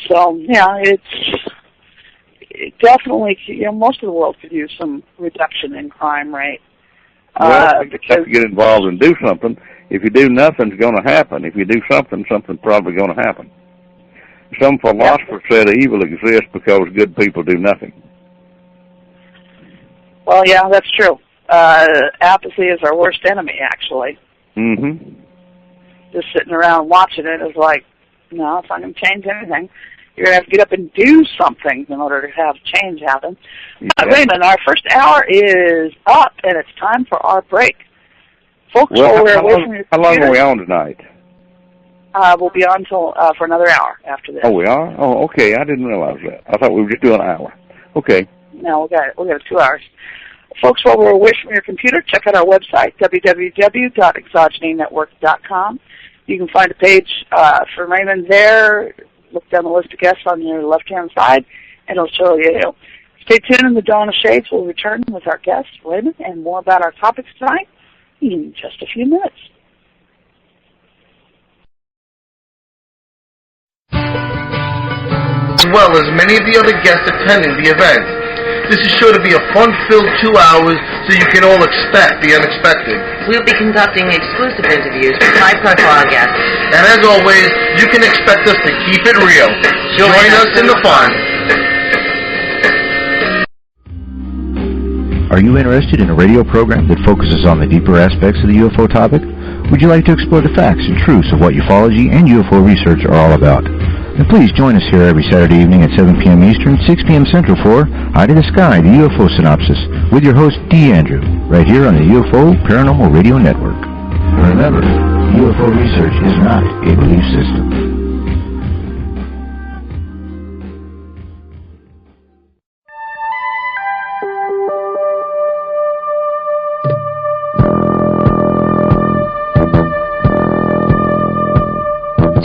So, yeah, it definitely, most of the world could use some reduction in crime rate. Well, you have to get involved and do something. If you do nothing, it's going to happen. If you do something, something's probably going to happen. Some philosopher said evil exists because good people do nothing. Well, yeah, that's true. Apathy is our worst enemy, actually. Mm-hmm. Just sitting around watching it is like, no, it's not going to change anything. You're going to have to get up and do something in order to have change happen. Yeah. Raymond, our first hour is up, and it's time for our break. Folks, how long are we on tonight? We'll be on till for another hour after this. Oh, we are? Oh, okay. I didn't realize that. I thought we were just doing an hour. Okay. No, we got 2 hours. Folks, while we're away from your computer, check out our website, www.exogenynetwork.com. You can find a page for Raymond there. Look down the list of guests on your left-hand side, and it'll show you. Stay tuned, and the Dawn of Shades will return with our guest, Raymond, and more about our topics tonight in just a few minutes. As well as many of the other guests attending the event. This is sure to be a fun-filled 2 hours so you can all expect the unexpected. We'll be conducting exclusive interviews with high-profile guests. And as always, you can expect us to keep it real. Join us in the fun. Are you interested in a radio program that focuses on the deeper aspects of the UFO topic? Would you like to explore the facts and truths of what ufology and UFO research are all about? Then please join us here every Saturday evening at 7 p.m. Eastern, 6 p.m. Central for Eye to the Sky, the UFO Synopsis, with your host, D. Andrew, right here on the UFO Paranormal Radio Network. Remember, UFO research is not a belief system.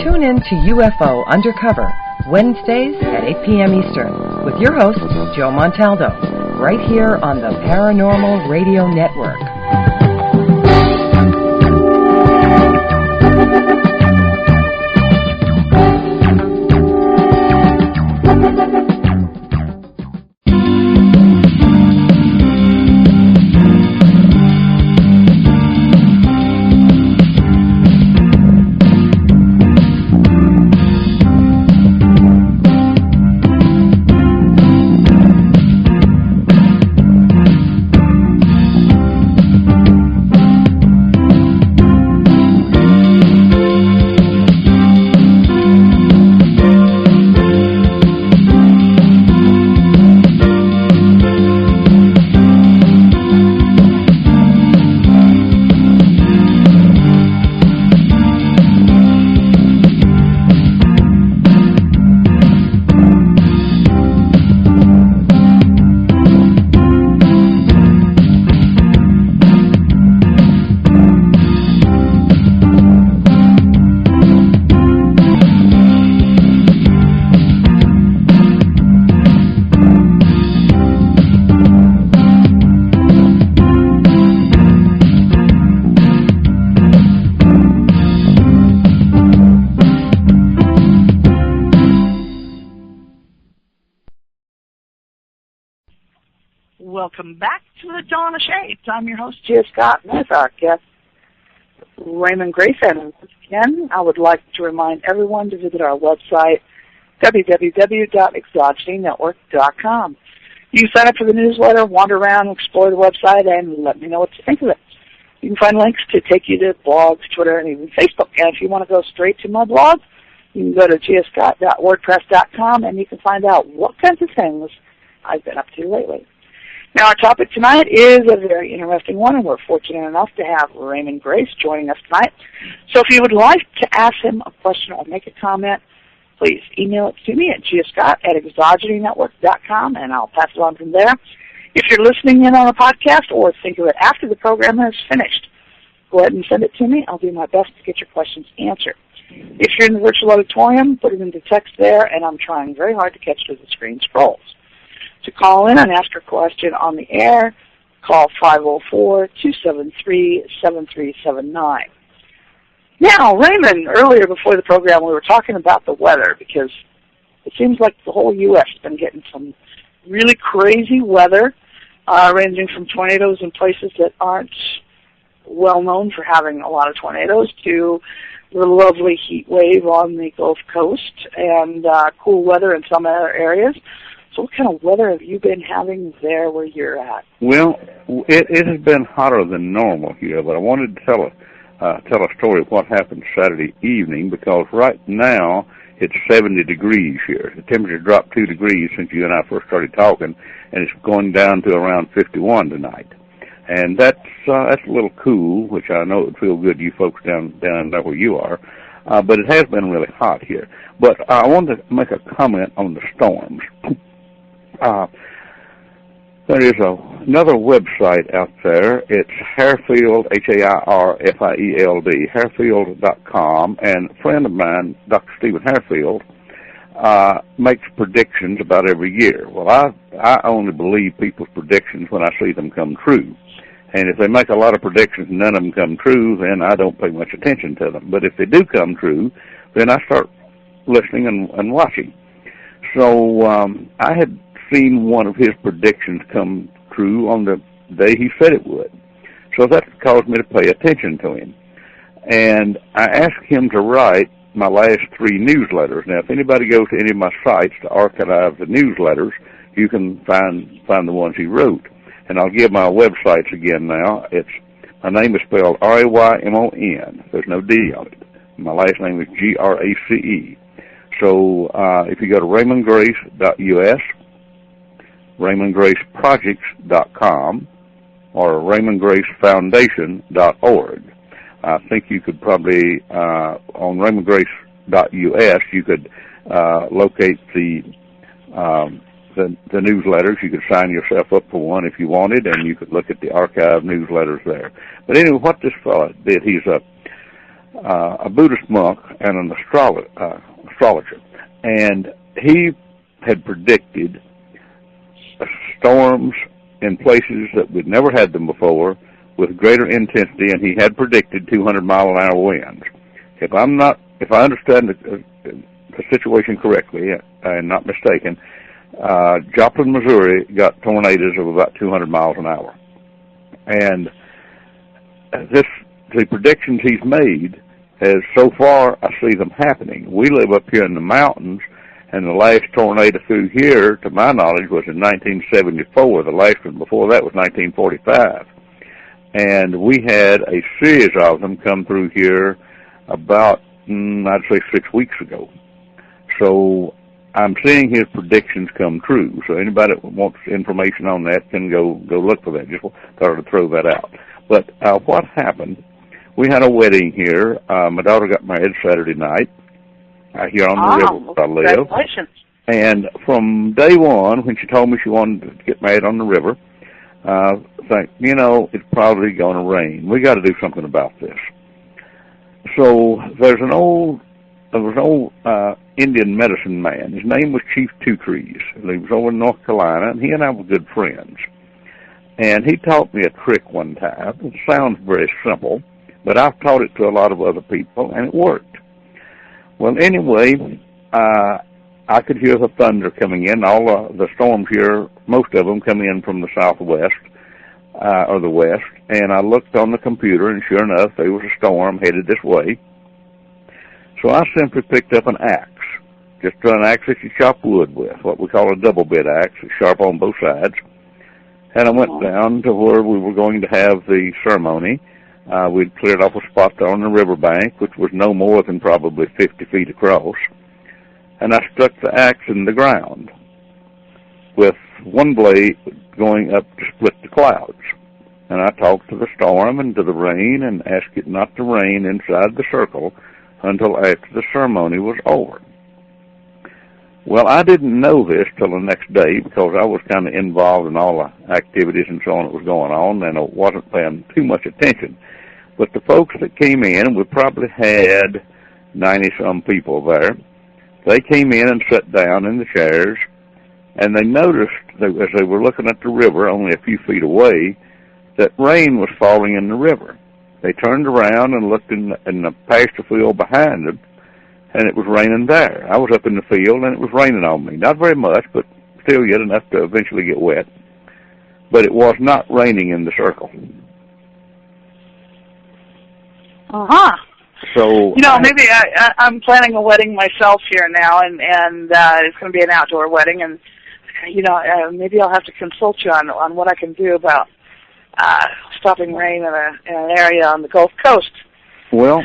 Tune in to UFO Undercover, Wednesdays at 8 p.m. Eastern, with your host, Joe Montaldo, right here on the Paranormal Radio Network. Welcome back to the Dawn of Shades. I'm your host, Gia Scott, and with our guest, Raymond Grace. And once again, I would like to remind everyone to visit our website, www.exogenynetwork.com. You can sign up for the newsletter, wander around, explore the website, and let me know what you think of it. You can find links to take you to blogs, Twitter, and even Facebook. And if you want to go straight to my blog, you can go to giascott.wordpress.com, and you can find out what kinds of things I've been up to lately. Now, our topic tonight is a very interesting one, and we're fortunate enough to have Raymond Grace joining us tonight. So if you would like to ask him a question or make a comment, please email it to me at giascott@exogenynetwork.com, and I'll pass it on from there. If you're listening in on a podcast or think of it after the program is finished, go ahead and send it to me. I'll do my best to get your questions answered. If you're in the virtual auditorium, put it into text there, and I'm trying very hard to catch as the screen scrolls. To call in and ask your question on the air, call 504-273-7379. Now, Raymond, earlier before the program, we were talking about the weather because it seems like the whole U.S. has been getting some really crazy weather, ranging from tornadoes in places that aren't well known for having a lot of tornadoes to the lovely heat wave on the Gulf Coast and cool weather in some other areas. So what kind of weather have you been having there where you're at? Well, it has been hotter than normal here, but I wanted to tell a story of what happened Saturday evening because right now it's 70 degrees here. The temperature dropped 2 degrees since you and I first started talking, and it's going down to around 51 tonight. And that's a little cool, which I know it would feel good to you folks down there where you are. But it has been really hot here. But I wanted to make a comment on the storms. There is another website out there. It's Hairfield, Hairfield, Hairfield.com, and a friend of mine, Dr. Stephen Hairfield, makes predictions about every year. Well, I only believe people's predictions when I see them come true. And if they make a lot of predictions and none of them come true, then I don't pay much attention to them. But if they do come true, then I start listening and watching. So I had seen one of his predictions come true on the day he said it would. So that caused me to pay attention to him. And I asked him to write my last 3 newsletters. Now, if anybody goes to any of my sites to archive the newsletters, you can find the ones he wrote. And I'll give my websites again now. My name is spelled Raymon. There's no D on it. My last name is Grace. So if you go to RaymondGrace.us, RaymondGraceProjects.com, or RaymondGraceFoundation.org. I think you could probably, on RaymondGrace.us, you could locate the newsletters. You could sign yourself up for one if you wanted, and you could look at the archive newsletters there. But anyway, what this fellow did, he's a Buddhist monk and an astrologer, and he had predicted storms in places that we'd never had them before with greater intensity, and he had predicted 200-mile-an-hour winds. If I understand the situation correctly and not mistaken, Joplin, Missouri got tornadoes of about 200 miles an hour. And the predictions he's made, so far I see them happening. We live up here in the mountains, and the last tornado through here, to my knowledge, was in 1974. The last one before that was 1945. And we had a series of them come through here about, I'd say, 6 weeks ago. So I'm seeing his predictions come true. So anybody that wants information on that can go look for that. Just thought to throw that out. But what happened, we had a wedding here. My daughter got married Saturday night here on the river where I live. Congratulations. And from day one, when she told me she wanted to get married on the river, think, it's probably going to rain. We got to do something about this. So there was an old Indian medicine man. His name was Chief Two Trees. He was over in North Carolina, and he and I were good friends. And he taught me a trick one time. It sounds very simple, but I've taught it to a lot of other people, and it worked. Well, anyway, I could hear the thunder coming in. All the storms here, most of them come in from the southwest or the west. And I looked on the computer, and sure enough, there was a storm headed this way. So I simply picked up an axe, just an axe that you chop wood with, what we call a double bit axe, it's sharp on both sides. And I went down to where we were going to have the ceremony. We'd cleared off a spot there on the riverbank, which was no more than probably 50 feet across. And I stuck the axe in the ground with one blade going up to split the clouds. And I talked to the storm and to the rain and asked it not to rain inside the circle until after the ceremony was over. Well, I didn't know this till the next day because I was kind of involved in all the activities and so on that was going on, and I wasn't paying too much attention. But the folks that came in, we probably had 90-some people there, they came in and sat down in the chairs, and they noticed, as they were looking at the river only a few feet away, that rain was falling in the river. They turned around and looked in the pasture field behind them, and it was raining there. I was up in the field, and it was raining on me. Not very much, but still yet enough to eventually get wet. But it was not raining in the circle. So maybe I'm planning a wedding myself here now, and it's going to be an outdoor wedding, and maybe I'll have to consult you on what I can do about stopping rain in an area on the Gulf Coast. Well,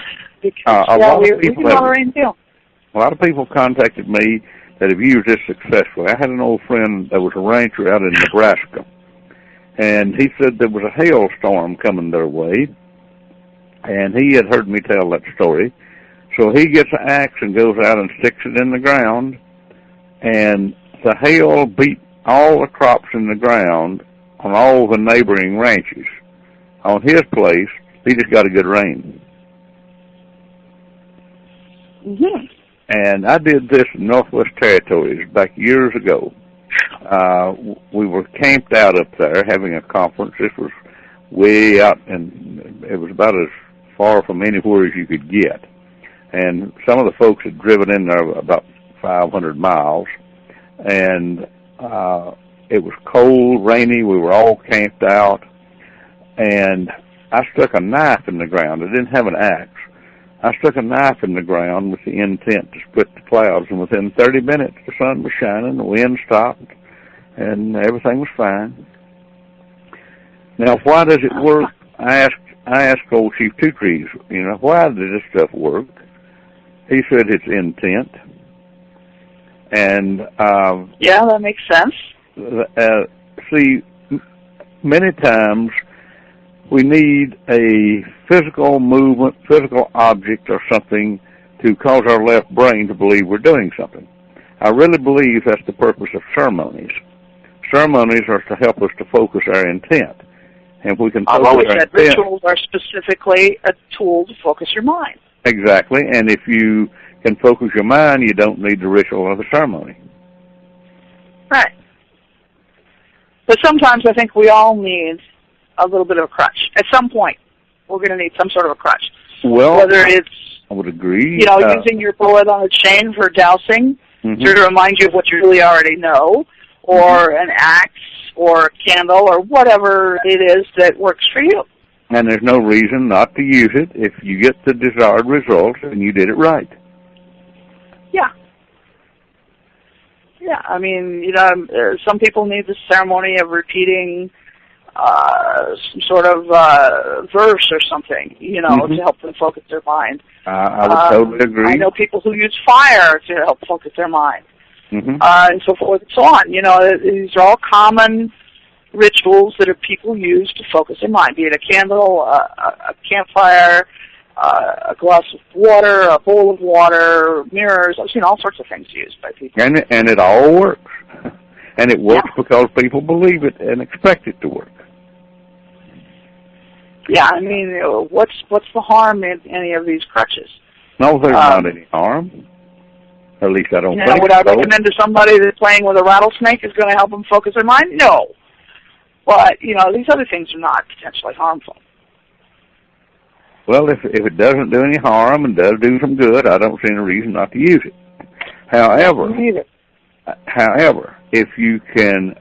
a lot of people contacted me that have used this successfully. I had an old friend that was a rancher out in Nebraska, and he said there was a hailstorm coming their way, and he had heard me tell that story. So he gets an axe and goes out and sticks it in the ground, and the hail beat all the crops in the ground on all the neighboring ranches. On his place, he just got a good rain. Mm-hmm. And I did this in Northwest Territories back years ago. We were camped out up there having a conference. This was way out, and it was about as far from anywhere as you could get. And some of the folks had driven in there about 500 miles. And It was cold, rainy. We were all camped out, and I stuck a knife in the ground. I didn't have an axe. I stuck a knife in the ground with the intent to split the clouds, and within 30 minutes, the sun was shining, the wind stopped, and everything was fine. Now, why does it work? I asked old Chief Two Trees, why does this stuff work? He said it's intent. And yeah, that makes sense. See, many times we need a physical movement, physical object or something to cause our left brain to believe we're doing something. I really believe that's the purpose of ceremonies. Ceremonies are to help us to focus our intent. And we can I've always said rituals are specifically a tool to focus your mind. Exactly, and if you can focus your mind, you don't need the ritual or the ceremony. Right. But sometimes I think we all need a little bit of a crutch. At some point, we're going to need some sort of a crutch. Well, whether it's, I would agree. Using your bullet on a chain for dousing to remind you of what you really already know, or an axe, or a candle, or whatever it is that works for you. And there's no reason not to use it if you get the desired results and you did it right. Yeah. Yeah, I mean, some people need the ceremony of repeating some sort of verse or something, to help them focus their mind. I would totally agree. I know people who use fire to help focus their mind, and so forth and so on. These are all common rituals that people use to focus their mind, be it a candle, a campfire, a glass of water, a bowl of water, mirrors. I've seen all sorts of things used by people. And it all works. And it works because people believe it and expect it to work. Yeah, I mean, what's the harm in any of these crutches? No, there's not any harm. At least I don't think would I recommend to somebody that playing with a rattlesnake is going to help them focus their mind? No. But, these other things are not potentially harmful. Well, if it doesn't do any harm and does do some good, I don't see any reason not to use it. However, if you can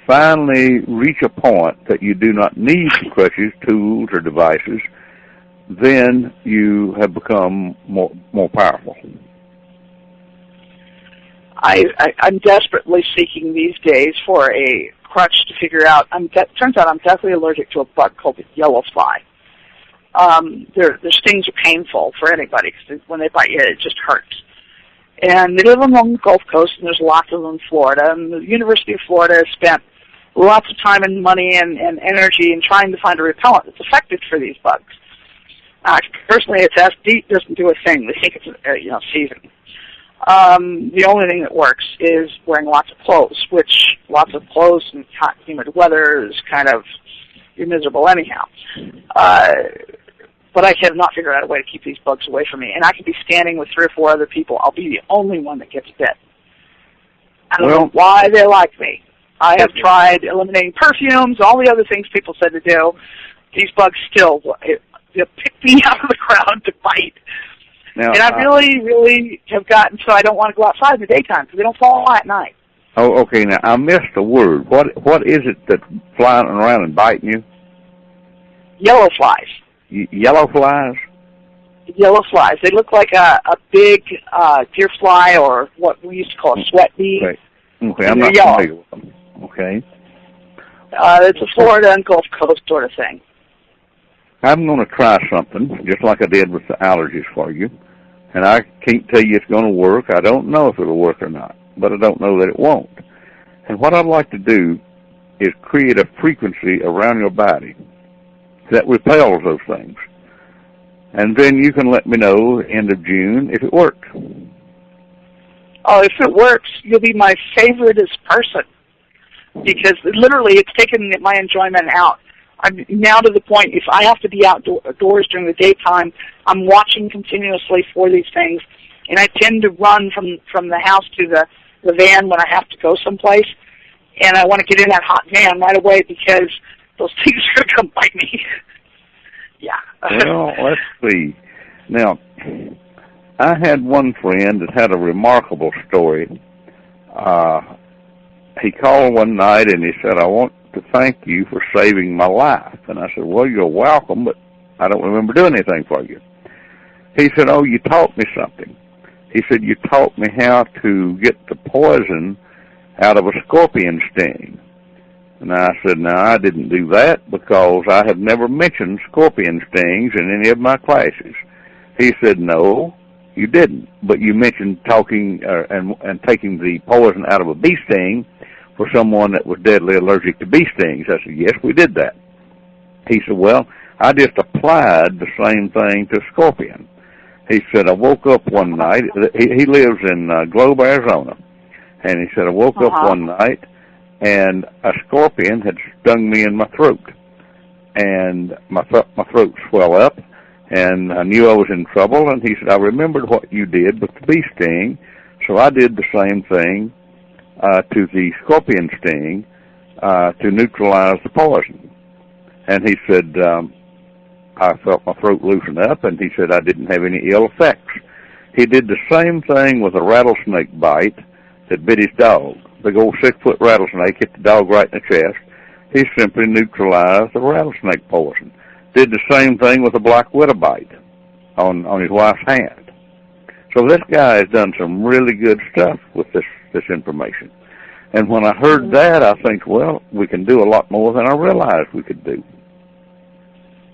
finally reach a point that you do not need crutches, tools, or devices, then you have become more powerful. I'm desperately seeking these days for a crutch to figure out. Turns out I'm definitely allergic to a bug called the yellow fly. Their stings are painful for anybody because when they bite you, it just hurts. And they live along the Gulf Coast, and there's lots of them in Florida. And the University of Florida has spent lots of time and money and energy in trying to find a repellent that's effective for these bugs. Personally, its DEET doesn't do a thing. They think it's season. The only thing that works is wearing lots of clothes, which lots of clothes in hot, humid weather is kind of, you're miserable anyhow. But I have not figured out a way to keep these bugs away from me. And I could be standing with 3 or 4 other people. I'll be the only one that gets bit. I don't know why they like me. I have tried eliminating perfumes, all the other things people said to do. These bugs still, they'll pick me out of the crowd to bite. Now, and I really, really have gotten so I don't want to go outside in the daytime because they don't fall at night. Oh, okay. Now, I missed a word. What is it that's flying around and biting you? Yellow flies. Yellow flies? Yellow flies. They look like a big deer fly or what we used to call a sweat bee. Okay, I'm not familiar with them. Okay. It's a Florida and Gulf Coast sort of thing. I'm going to try something, just like I did with the allergies for you. And I can't tell you it's going to work. I don't know if it'll work or not, but I don't know that it won't. And what I'd like to do is create a frequency around your body that repels those things. And then you can let me know end of June if it works. Oh, if it works, you'll be my favoriteest person. Because literally it's taken my enjoyment out. I'm now to the point, if I have to be outdoors during the daytime, I'm watching continuously for these things. And I tend to run from the house to the van when I have to go someplace. And I want to get in that hot van right away because those things are going to come bite me. Yeah. Well, let's see. Now, I had one friend that had a remarkable story. he called one night and he said, I want to thank you for saving my life. And I said, well, you're welcome, but I don't remember doing anything for you. He said, oh, you taught me something. He said, you taught me how to get the poison out of a scorpion sting. And I said, no, I didn't do that because I have never mentioned scorpion stings in any of my classes. He said, no, you didn't, but you mentioned talking and taking the poison out of a bee sting for someone that was deadly allergic to bee stings. I said, yes, we did that. He said, well, I just applied the same thing to scorpion. He said, I woke up one night. He lives in Globe, Arizona. And he said, I woke up one night and a scorpion had stung me in my throat. And my throat swelled up, and I knew I was in trouble. And he said, I remembered what you did with the bee sting, so I did the same thing to the scorpion sting to neutralize the poison. And he said, I felt my throat loosen up, and he said I didn't have any ill effects. He did the same thing with a rattlesnake bite that bit his dog. Big old 6-foot rattlesnake hit the dog right in the chest. He simply neutralized the rattlesnake poison. Did the same thing with a black widow bite on his wife's hand. So this guy has done some really good stuff with this information. And when I heard that, I think, well, we can do a lot more than I realized we could do.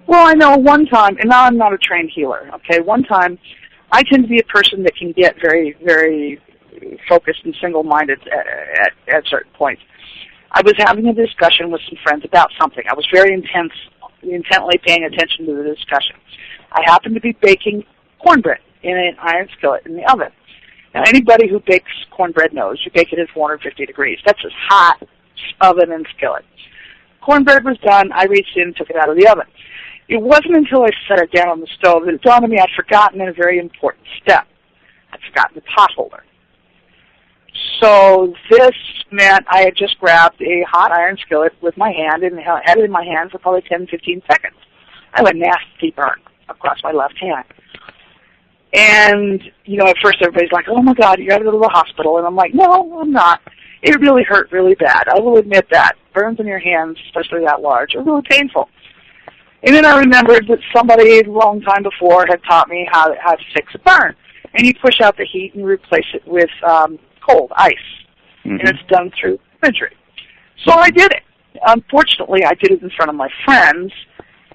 Well, I know one time, and now I'm not a trained healer, okay? One time, I tend to be a person that can get very, very focused and single-minded at certain points. I was having a discussion with some friends about something. I was very intently paying attention to the discussion. I happened to be baking cornbread in an iron skillet in the oven. Now, anybody who bakes cornbread knows you bake it at 450 degrees. That's a hot oven and skillet. Cornbread was done. I reached in and took it out of the oven. It wasn't until I set it down on the stove that it dawned on me I'd forgotten a very important step. I'd forgotten the pot holder. So this meant I had just grabbed a hot iron skillet with my hand and had it in my hand for probably 10, 15 seconds. I had a nasty burn across my left hand. And, at first everybody's like, oh, my God, you got to go to the hospital. And I'm like, no, I'm not. It really hurt really bad. I will admit that. Burns on your hands, especially that large, are really painful. And then I remembered that somebody a long time before had taught me how to fix a burn. And you push out the heat and replace it with cold ice. And it's done through imagery. So I did it. Unfortunately, I did it in front of my friends,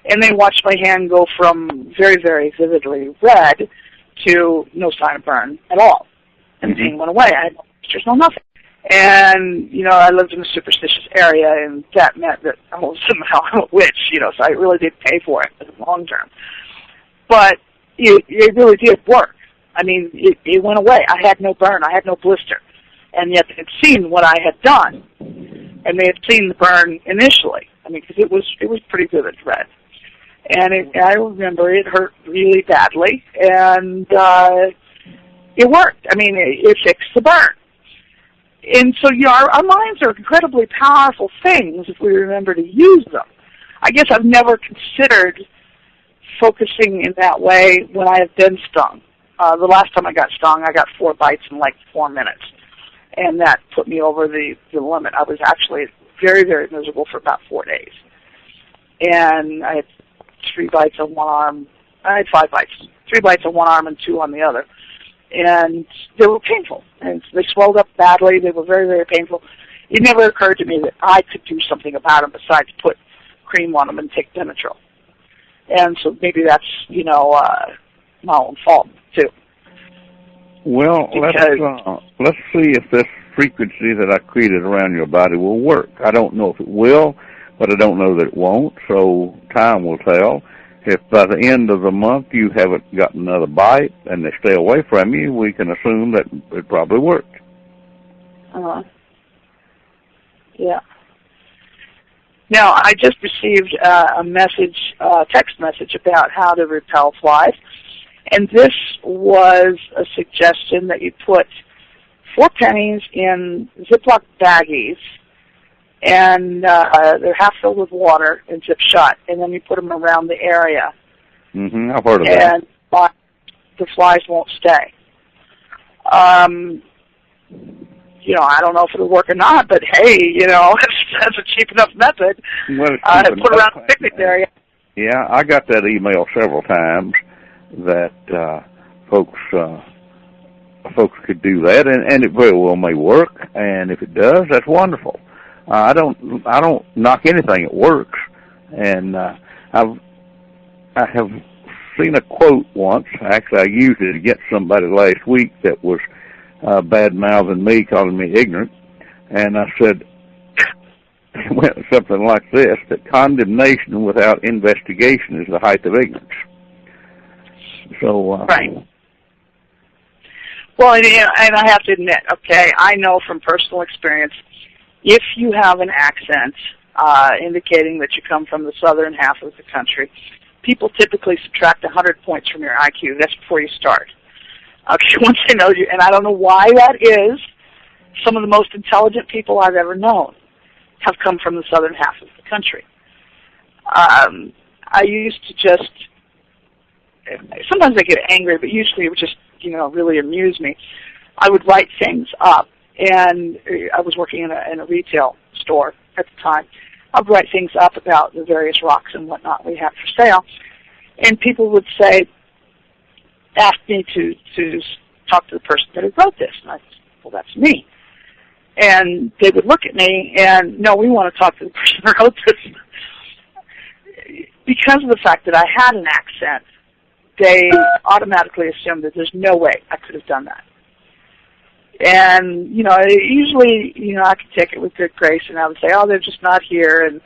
and they watched my hand go from very, very vividly red to no sign of burn at all. And the pain went away. I had no pictures, no nothing. And, I lived in a superstitious area, and that meant that I was somehow a witch, so I really did pay for it in the long term. But it really did work. I mean, it went away. I had no burn. I had no blister. And yet they had seen what I had done, and they had seen the burn initially. I mean, because it was pretty vivid red. And I remember it hurt really badly, and it worked. I mean, it fixed the burn. And so, our minds are incredibly powerful things if we remember to use them. I guess I've never considered focusing in that way when I have been stung. The last time I got stung, I got 4 bites in like 4 minutes. And that put me over the limit. I was actually very, very miserable for about 4 days. And I had 3 bites on one arm. I had 5 bites. 3 bites on one arm and 2 on the other. And they were painful. And they swelled up badly. They were very, very painful. It never occurred to me that I could do something about them besides put cream on them and take Benadryl. And so maybe that's, my own fault, too. Well, let's see if this frequency that I created around your body will work. I don't know if it will, but I don't know that it won't, so time will tell. If by the end of the month you haven't gotten another bite and they stay away from you, we can assume that it probably worked. Yeah. Now, I just received a text message about how to repel flies. And this was a suggestion that you put 4 pennies in Ziploc baggies, and they're half filled with water and zip shut, and then you put them around the area. I've heard of that. And the flies won't stay. I don't know if it'll work or not, but hey, that's a cheap enough method. Well, put around a picnic area. Yeah, I got that email several times that folks could do that, and it very well may work. And if it does, that's wonderful. I don't knock anything that works, and I have seen a quote once. Actually, I used it against somebody last week that was bad-mouthing me, calling me ignorant, and I said, it went something like this, that condemnation without investigation is the height of ignorance. So, right. Well, and I have to admit, okay, I know from personal experience, if you have an accent indicating that you come from the southern half of the country, people typically subtract 100 points from your IQ. That's before you start. Okay, once they know you, and I don't know why that is, some of the most intelligent people I've ever known have come from the southern half of the country. I used to just, sometimes I get angry, but usually it would just, really amuse me. I would write things up, and I was working in a retail store at the time. I'd write things up about the various rocks and whatnot we had for sale, and people would ask me to talk to the person that had wrote this, and I said, well, that's me. And they would look at me, and no, we want to talk to the person who wrote this. Because of the fact that I had an accent, they automatically assumed that there's no way I could have done that. And, usually, I could take it with good grace, and I would say, oh, they're just not here, and,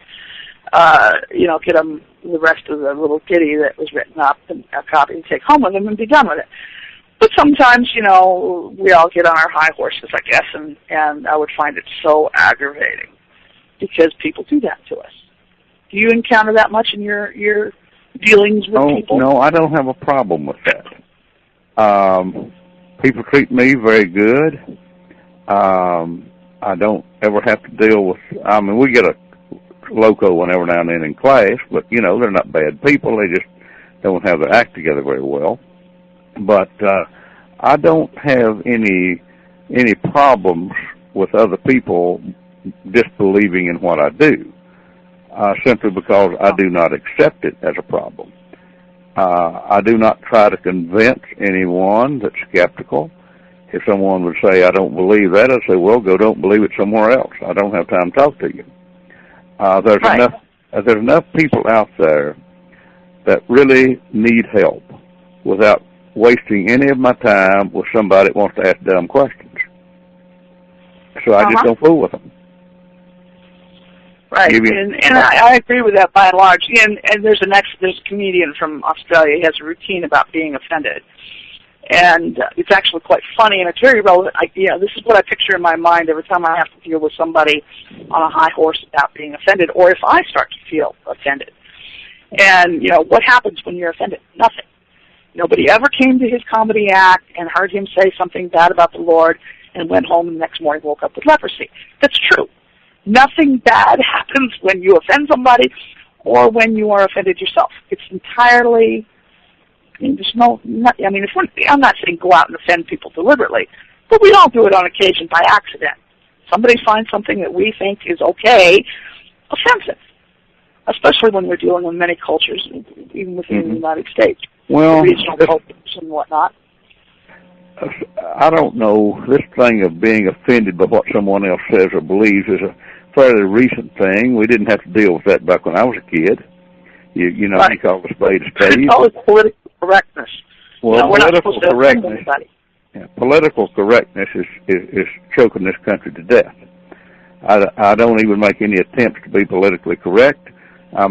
get them the rest of the little ditty that was written up and a copy and take home with them and be done with it. But sometimes, we all get on our high horses, I guess, and I would find it so aggravating because people do that to us. Do you encounter that much in your dealings with people? No, I don't have a problem with that. People treat me very good. I don't ever have to deal with, we get a loco one every now and then in class, but, they're not bad people. They just don't have their act together very well. But I don't have any problems with other people disbelieving in what I do, simply because I do not accept it as a problem. I do not try to convince anyone that's skeptical. If someone would say, I don't believe that, I'd say, well, don't believe it somewhere else. I don't have time to talk to you. There's enough people out there that really need help without wasting any of my time with somebody that wants to ask dumb questions. So I just don't fool with them. Right, and I agree with that by and large. And there's a comedian from Australia. He has a routine about being offended, and it's actually quite funny, and it's very relevant. This is what I picture in my mind every time I have to deal with somebody on a high horse about being offended, or if I start to feel offended. And what happens when you're offended? Nothing. Nobody ever came to his comedy act and heard him say something bad about the Lord and went home and the next morning woke up with leprosy. That's true. Nothing bad happens when you offend somebody or when you are offended yourself. It's entirely, I'm not saying go out and offend people deliberately, but we all do it on occasion by accident. Somebody finds something that we think is okay, offensive, especially when we're dealing with many cultures, even within the United States, regional cultures and whatnot. I don't know. This thing of being offended by what someone else says or believes is a fairly recent thing. We didn't have to deal with that back when I was a kid. You call a spade a spade. It's always political correctness. Well, political correctness. Yeah, political correctness is choking this country to death. I don't even make any attempts to be politically correct. I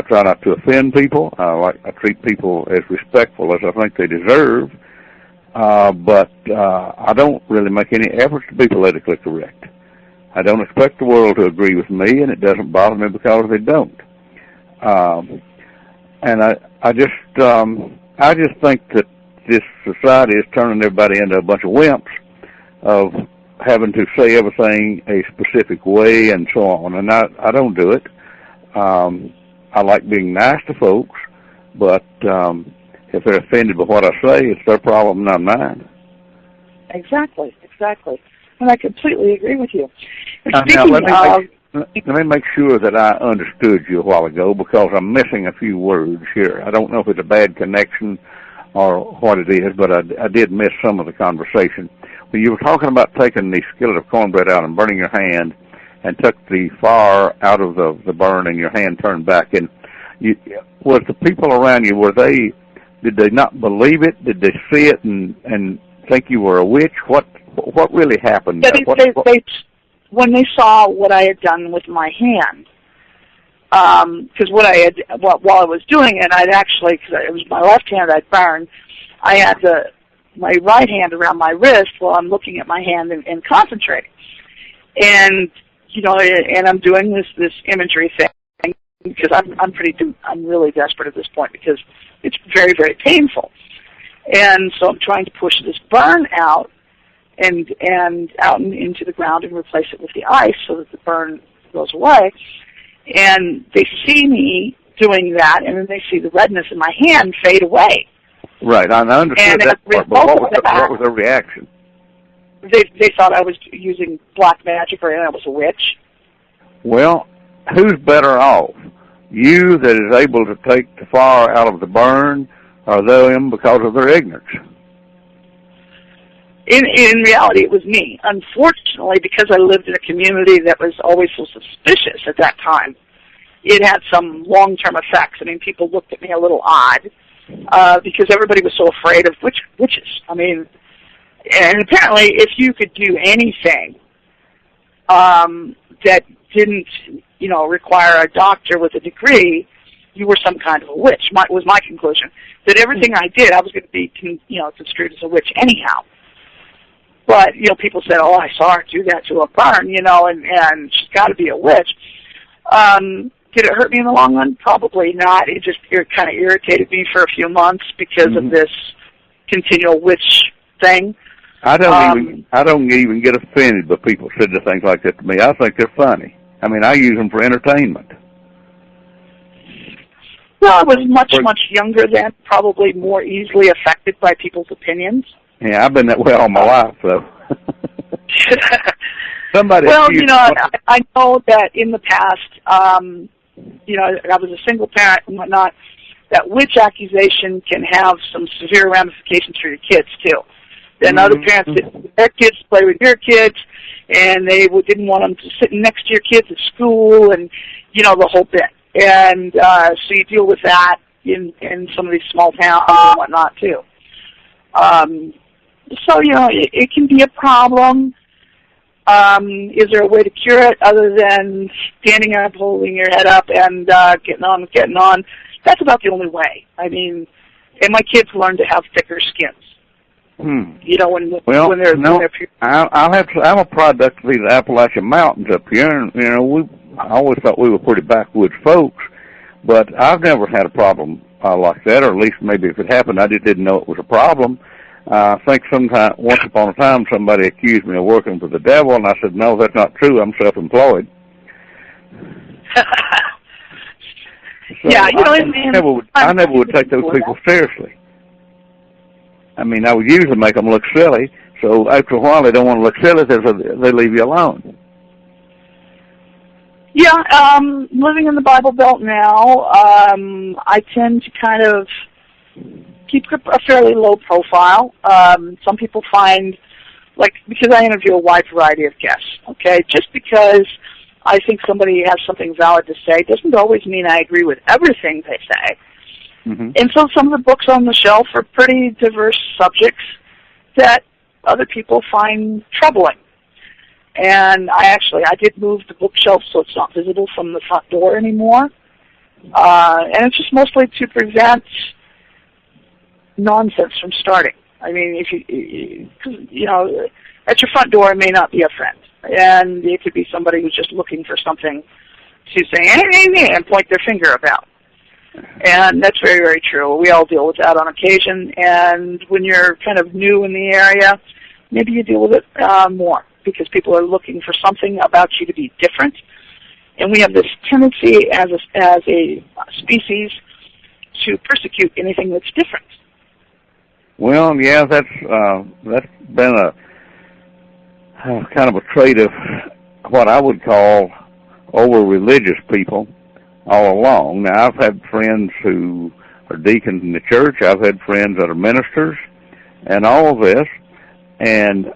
try not to offend people. I treat people as respectful as I think they deserve. But I don't really make any efforts to be politically correct. I don't expect the world to agree with me, and it doesn't bother me because they don't. And I just think that this society is turning everybody into a bunch of wimps of having to say everything a specific way and so on. And I don't do it. I like being nice to folks, but if they're offended by what I say, it's their problem, not mine. Exactly. And I completely agree with you. And now, speaking let me make sure that I understood you a while ago, because I'm missing a few words here. I don't know if it's a bad connection or what it is, but I did miss some of the conversation. When you were talking about taking the skillet of cornbread out and burning your hand, and took the fire out of the burn and your hand turned back, and was the people around you, did they not believe it? Did they see it and think you were a witch? What really happened? When they saw what I had done with my hand, because while I was doing it, I'd actually, because it was my left hand I'd burned, I had my right hand around my wrist while I'm looking at my hand and concentrating. And and I'm doing this imagery thing because I'm really desperate at this point because it's very, very painful. And so I'm trying to push this burn out and out into the ground and replace it with the ice so that the burn goes away. And they see me doing that, and then they see the redness in my hand fade away. Right, I understood that part, but what was their reaction? They thought I was using black magic or I was a witch. Well, who's better off? You that is able to take the fire out of the burn, or them because of their ignorance? In reality, it was me. Unfortunately, because I lived in a community that was always so suspicious at that time, it had some long-term effects. I mean, people looked at me a little odd because everybody was so afraid of witches. I mean, and apparently, if you could do anything that didn't, require a doctor with a degree, you were some kind of a witch. Was my conclusion that everything I did, I was going to be, construed as a witch anyhow. But people said, "Oh, I saw her do that to a burn," and she's got to be a witch. Did it hurt me in the long run? Probably not. It kind of irritated me for a few months because of this continual witch thing. I don't even get offended when people say things like that to me. I think they're funny. I mean, I use them for entertainment. Well, I was much younger then, probably more easily affected by people's opinions. Yeah, I've been that way all my life, though. I know that in the past, I was a single parent and whatnot, that witch accusation can have some severe ramifications for your kids, too. Then other parents didn't their kids play with your kids, and they didn't want them to sit next to your kids at school, and, the whole bit. And so you deal with that in some of these small towns and whatnot, too. So, it can be a problem. Is there a way to cure it other than standing up, holding your head up, and getting on? That's about the only way. I mean, and my kids learn to have thicker skins. When they're pure. I'm a product of these Appalachian Mountains up here, and I always thought we were pretty backwoods folks, but I've never had a problem like that, or at least maybe if it happened, I just didn't know it was a problem. I think once upon a time, somebody accused me of working for the devil, and I said, no, that's not true. I'm self-employed. So yeah, I never would take those people seriously. I mean, I would usually make them look silly, so after a while they don't want to look silly, they leave you alone. Yeah, living in the Bible Belt now, I tend to kind of keep a fairly low profile. Some people find, because I interview a wide variety of guests, okay, just because I think somebody has something valid to say doesn't always mean I agree with everything they say. Mm-hmm. And so some of the books on the shelf are pretty diverse subjects that other people find troubling. And I did move the bookshelf so it's not visible from the front door anymore. And it's just mostly to prevent nonsense from starting. I mean, at your front door it may not be a friend. And it could be somebody who's just looking for something to say, hey, and point their finger about. And that's very, very true. We all deal with that on occasion. And when you're kind of new in the area, maybe you deal with it more because people are looking for something about you to be different. And we have this tendency as a species to persecute anything that's different. Well, yeah, that's been kind of a trait of what I would call over-religious people all along. Now, I've had friends who are deacons in the church. I've had friends that are ministers and all of this. And,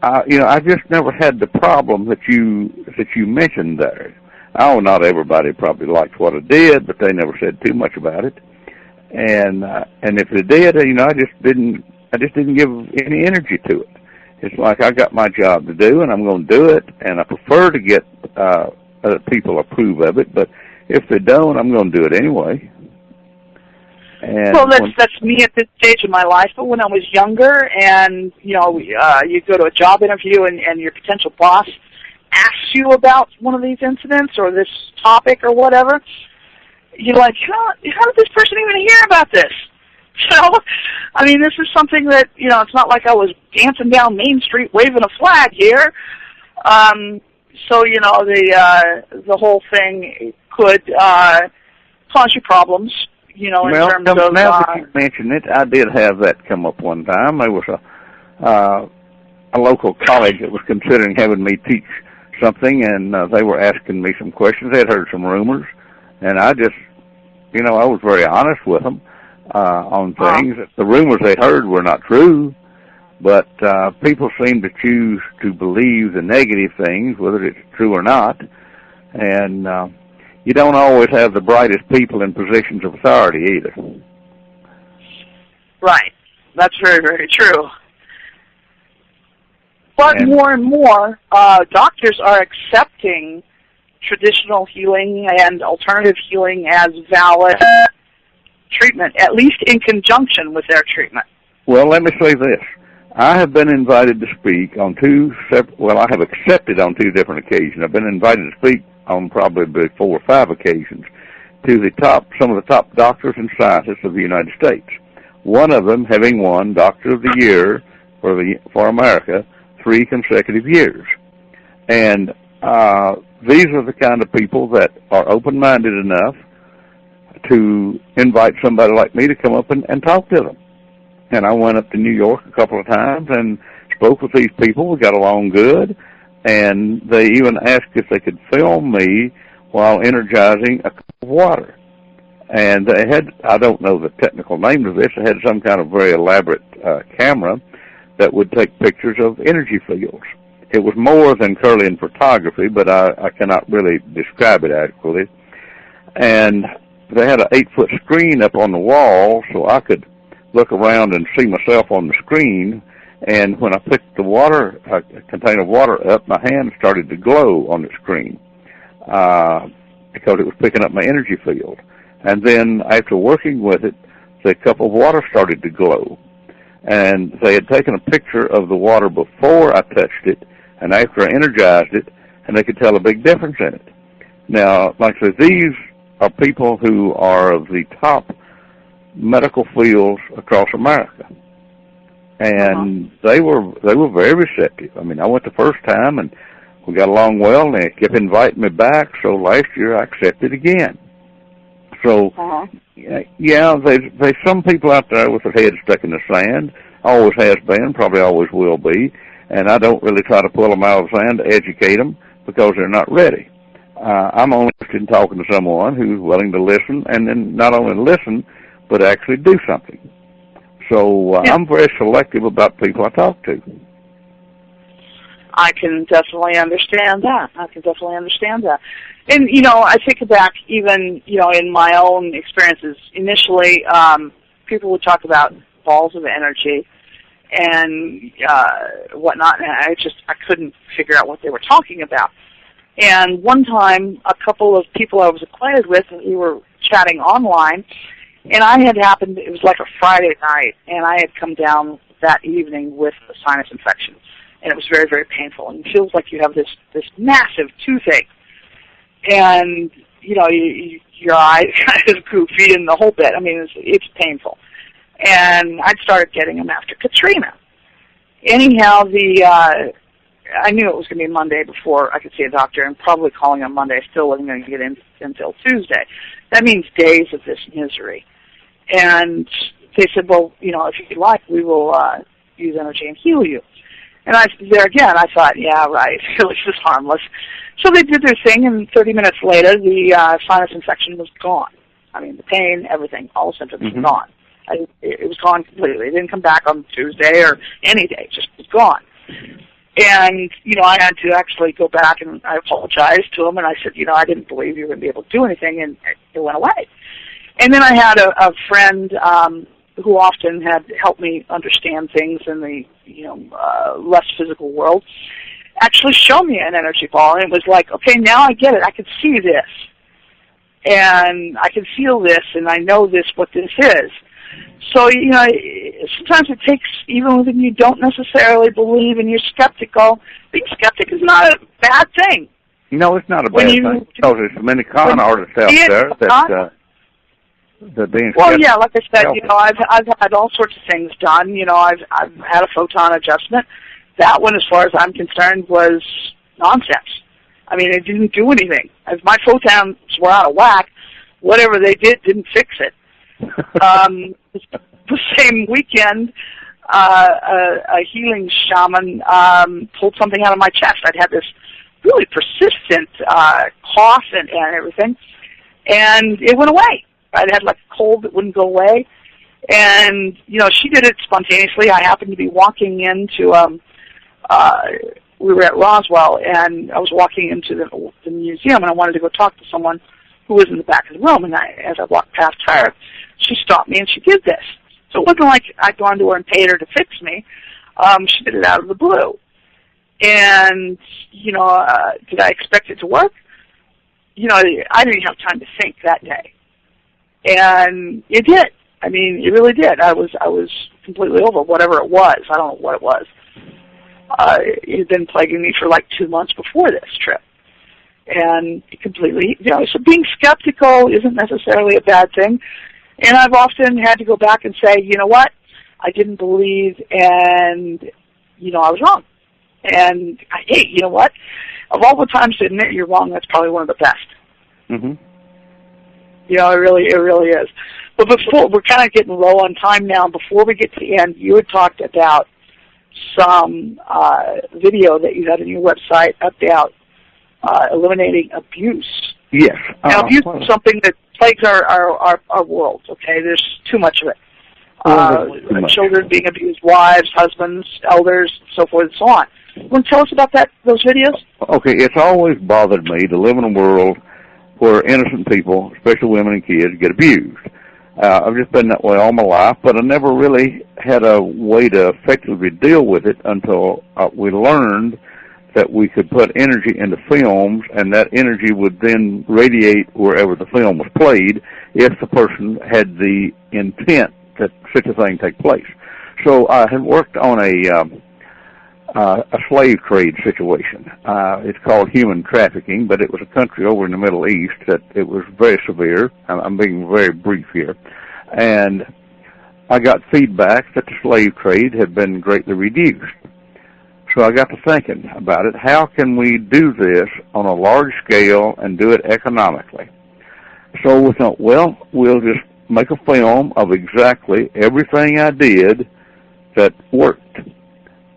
I just never had the problem that you mentioned there. Oh, not everybody probably liked what I did, but they never said too much about it. And if they did, I just didn't give any energy to it. It's like I got my job to do, and I'm going to do it, and I prefer to get other people approve of it. But if they don't, I'm going to do it anyway. And well, that's me at this stage of my life. But when I was younger, and you go to a job interview, and your potential boss asks you about one of these incidents or this topic or whatever, you're like, how did this person even hear about this? So, I mean, this is something that, it's not like I was dancing down Main Street waving a flag here. So, the whole thing could cause you problems, in terms of... Now that you mention it, I did have that come up one time. There was a local college that was considering having me teach something, and they were asking me some questions. They had heard some rumors, and I just, I was very honest with them on things. The rumors they heard were not true, but people seem to choose to believe the negative things, whether it's true or not, and you don't always have the brightest people in positions of authority either. Right. That's very, very true. But more and more, doctors are accepting traditional healing and alternative healing as valid treatment, at least in conjunction with their treatment. Well, let me say this. I have been invited to speak on I have accepted on 2 different occasions. I've been invited to speak on probably 4 or 5 occasions to some of the top doctors and scientists of the United States. One of them having won Doctor of the Year for America 3 consecutive years. And these are the kind of people that are open-minded enough to invite somebody like me to come up and talk to them. And I went up to New York a couple of times and spoke with these people. We got along good. And they even asked if they could film me while energizing a cup of water. And they had, I don't know the technical name of this, they had some kind of very elaborate camera that would take pictures of energy fields. It was more than Kirlian photography, but I cannot really describe it adequately. And they had an 8-foot screen up on the wall so I could look around and see myself on the screen. And when I picked the water, a container of water up, my hand started to glow on the screen because it was picking up my energy field. And then after working with it, the cup of water started to glow. And they had taken a picture of the water before I touched it and after I energized it, and they could tell a big difference in it. Now, like I said, these are people who are of the top medical fields across America. And they were very receptive. I mean, I went the first time, and we got along well, and they kept inviting me back, so last year I accepted again. So, yeah, there's some people out there with their heads stuck in the sand, always has been, probably always will be, and I don't really try to pull them out of the sand to educate them because they're not ready. I'm only interested in talking to someone who's willing to listen, and then not only listen, but actually do something. So I'm very selective about people I talk to. I can definitely understand that. And, I think back even, in my own experiences. Initially, people would talk about balls of energy and whatnot, and I couldn't figure out what they were talking about. And one time, a couple of people I was acquainted with, we were chatting online, and it was like a Friday night, and I had come down that evening with a sinus infection, and it was very, very painful, and it feels like you have this massive toothache, and, your eyes kind of goofy and the whole bit. I mean, it's painful. And I'd started getting them after Katrina. Anyhow, I knew it was going to be Monday before I could see a doctor, and probably calling on Monday, I still wasn't going to get in until Tuesday. That means days of this misery. And they said, well, if you'd like, we will use energy and heal you. And there again, I thought, yeah, right, this is harmless. So they did their thing, and 30 minutes later, the sinus infection was gone. I mean, the pain, everything, all the symptoms were gone. It was gone completely. It didn't come back on Tuesday or any day. It just was gone. And, I had to actually go back and I apologized to him, and I said, I didn't believe you were going to be able to do anything, and it went away. And then I had a friend who often had helped me understand things in the, less physical world, actually show me an energy ball, and it was like, okay, now I get it. I can see this, and I can feel this, and I know what this is. So, sometimes it takes, even when you don't necessarily believe and you're skeptical, being skeptic is not a bad thing. No, it's not a bad thing. Because there's many con artists out there that being skeptical. Well, yeah, like I said, I've had all sorts of things done. I've had a photon adjustment. That one, as far as I'm concerned, was nonsense. I mean, it didn't do anything. If my photons were out of whack, whatever they did didn't fix it. The same weekend, a healing shaman pulled something out of my chest. I'd had this really persistent cough and everything, and it went away. I'd had like a cold that wouldn't go away, and she did it spontaneously. I happened to be walking into we were at Roswell, and I was walking into the museum, and I wanted to go talk to someone who was in the back of the room, and as I walked past her, she stopped me and she did this. So it wasn't like I'd gone to her and paid her to fix me. She did it out of the blue. And, did I expect it to work? I didn't have time to think that day. And it did. I mean, it really did. I was completely over whatever it was. I don't know what it was. It had been plaguing me for like 2 months before this trip. And it completely, so being skeptical isn't necessarily a bad thing. And I've often had to go back and say, you know what, I didn't believe, and, I was wrong. And, hey, you know what, of all the times to admit you're wrong, that's probably one of the best. Mm-hmm. It really is. But before, we're kind of getting low on time now. Before we get to the end, you had talked about some video that you had on your website about eliminating abuse. Yes. Now, abuse is something that plagues our world, okay? There's too much of it. Children being abused, wives, husbands, elders, so forth and so on. You want to tell us about those videos? Okay, it's always bothered me to live in a world where innocent people, especially women and kids, get abused. I've just been that way all my life, but I never really had a way to effectively deal with it until we learned that we could put energy into films, and that energy would then radiate wherever the film was played if the person had the intent that such a thing take place. So I had worked on a slave trade situation. It's called human trafficking, but it was a country over in the Middle East that it was very severe. I'm being very brief here. And I got feedback that the slave trade had been greatly reduced. So I got to thinking about it. How can we do this on a large scale and do it economically? So we thought, well, we'll just make a film of exactly everything I did that worked.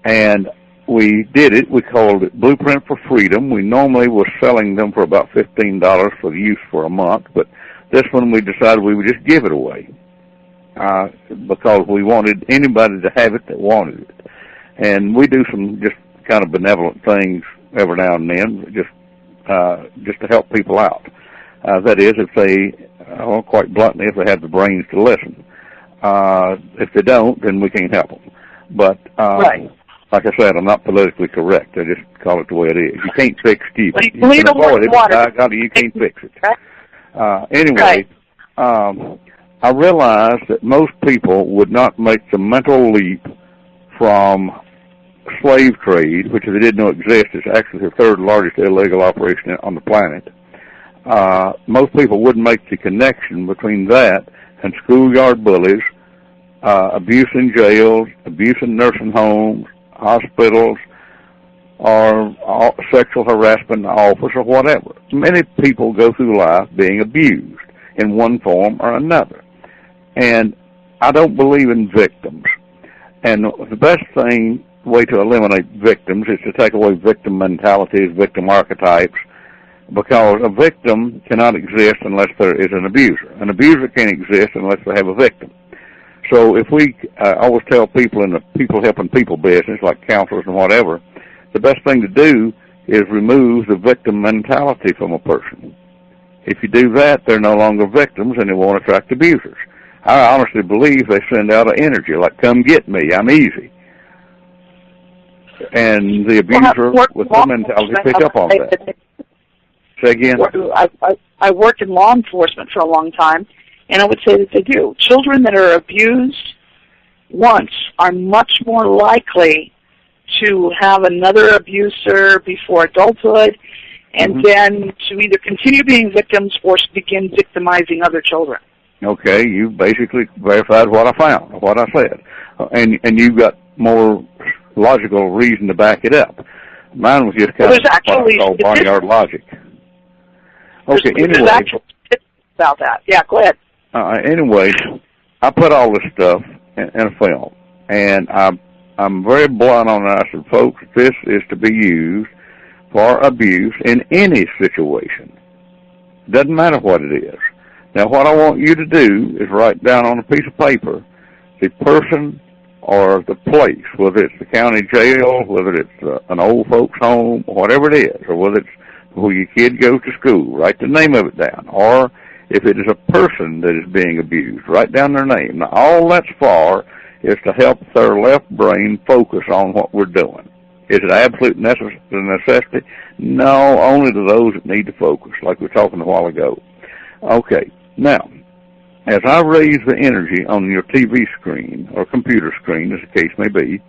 And we did it. We called it Blueprint for Freedom. We normally were selling them for about $15 for use for a month, but this one we decided we would just give it away because we wanted anybody to have it that wanted it. And we do some just kind of benevolent things every now and then, just to help people out. That is, if they, quite bluntly, if they have the brains to listen. If they don't, then we can't help them. But right. Like I said, I'm not politically correct. I just call it the way it is. You can't fix stupid. You can avoid it, but you can't fix it. Anyway, I realized that most people would not make the mental leap from slave trade, which they didn't know exists. It's actually the third largest illegal operation on the planet. Most people wouldn't make the connection between that and schoolyard bullies, abuse in jails, abuse in nursing homes, hospitals, or sexual harassment in the office or whatever. Many people go through life being abused in one form or another. And I don't believe in victims. And the best thing way to eliminate victims is to take away victim mentalities, victim archetypes, because a victim cannot exist unless there is an abuser. An abuser can't exist unless they have a victim. So if we always tell people in the people helping people business, like counselors and whatever, the best thing to do is remove the victim mentality from a person. If you do that, they're no longer victims and they won't attract abusers. I honestly believe they send out an energy like, come get me, I'm easy. And the abuser with the mentality pick up on that. Say again? I worked in law enforcement for a long time, and I would say that they do. Children that are abused once are much more likely to have another abuser before adulthood, and then to either continue being victims or begin victimizing other children. Okay, you basically verified what I found, what I said. And you've got more logical reason to back it up. Mine was just kind of what I call barnyard logic. Okay, anyway. About that. Yeah, go ahead. Anyway, I put all this stuff in a film, and I'm very blunt on it. I said, folks, this is to be used for abuse in any situation. Doesn't matter what it is. Now, what I want you to do is write down on a piece of paper the person or the place, whether it's the county jail, whether it's an old folks' home, whatever it is, or whether it's where your kid goes to school. Write the name of it down. Or if it is a person that is being abused, write down their name. Now, all that's for is to help their left brain focus on what we're doing. Is it absolute necessity? No, only to those that need to focus, like we were talking a while ago. Okay, now, as I raise the energy on your TV screen or computer screen, as the case may be,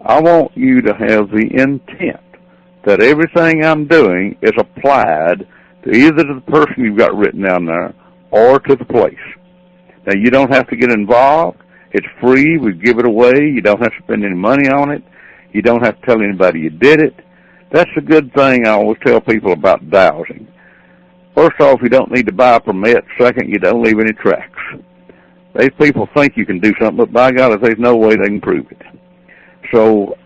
I want you to have the intent that everything I'm doing is applied to either to the person you've got written down there or to the place. Now, you don't have to get involved. It's free. We give it away. You don't have to spend any money on it. You don't have to tell anybody you did it. That's a good thing I always tell people about dowsing. First off, you don't need to buy a permit. Second, you don't leave any tracks. These people think you can do something, but by God, there's no way they can prove it. So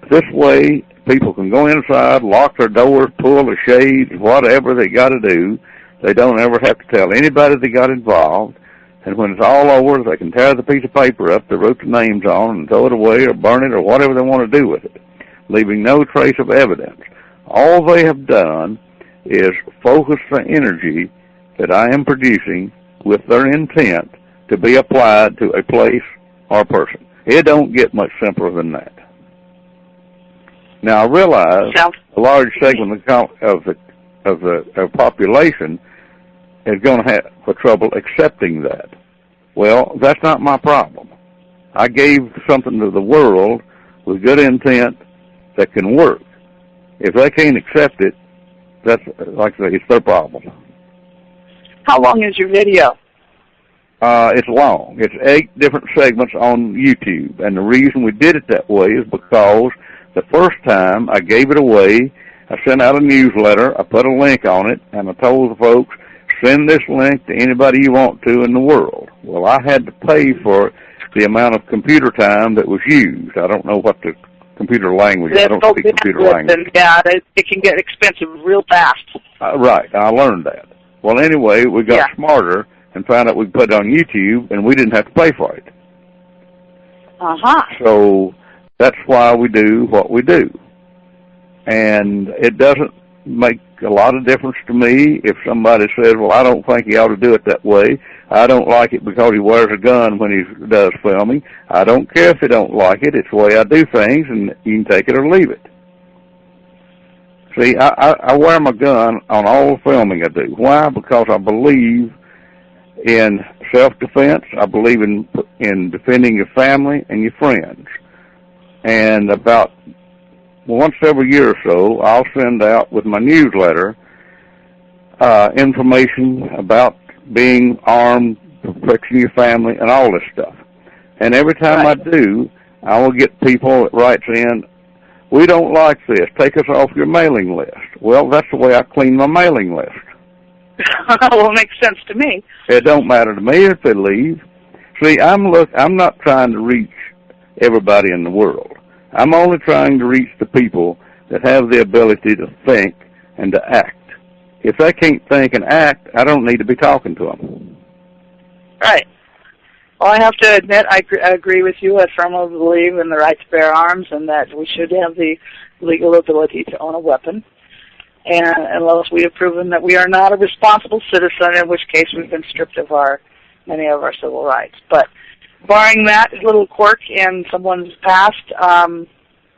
this way, people can go inside, lock their doors, pull the shades, whatever they got to do. They don't ever have to tell anybody they got involved. And when it's all over, they can tear the piece of paper up they wrote the names on and throw it away or burn it or whatever they want to do with it, leaving no trace of evidence. All they have done is focus the energy that I am producing with their intent to be applied to a place or a person. It don't get much simpler than that. Now, I realize a large segment of the population is going to have trouble accepting that. Well, that's not my problem. I gave something to the world with good intent that can work. If they can't accept it, that's, like I say, it's their problem. How long is your video? It's long. It's 8 different segments on YouTube. And the reason we did it that way is because the first time I gave it away, I sent out a newsletter, I put a link on it, and I told the folks, send this link to anybody you want to in the world. Well, I had to pay for the amount of computer time that was used. I don't know what the computer language is. I don't speak computer language. Yeah, it can get expensive real fast. Right, I learned that. Well, anyway, we got smarter and found out we could put it on YouTube, and we didn't have to pay for it. So that's why we do what we do. And it doesn't make a lot of difference to me if somebody says, well, I don't think he ought to do it that way. I don't like it because he wears a gun when he does filming. I don't care if you don't like it. It's the way I do things, and you can take it or leave it. See, I wear my gun on all the filming I do. Why? Because I believe in self-defense. I believe in defending your family and your friends. And about once every year or so, I'll send out with my newsletter information about being armed, protecting your family, and all this stuff. And every time I do, I will get people that writes in, we don't like this, take us off your mailing list. Well, that's the way I clean my mailing list. Well, it makes sense to me. It don't matter to me if they leave. See, I'm not trying to reach everybody in the world. I'm only trying to reach the people that have the ability to think and to act. If they can't think and act, I don't need to be talking to them. Right. Well, I have to admit, I agree with you. I firmly believe in the right to bear arms and that we should have the legal ability to own a weapon. And unless we have proven that we are not a responsible citizen, in which case we've been stripped of many of our civil rights. But barring that little quirk in someone's past, I'm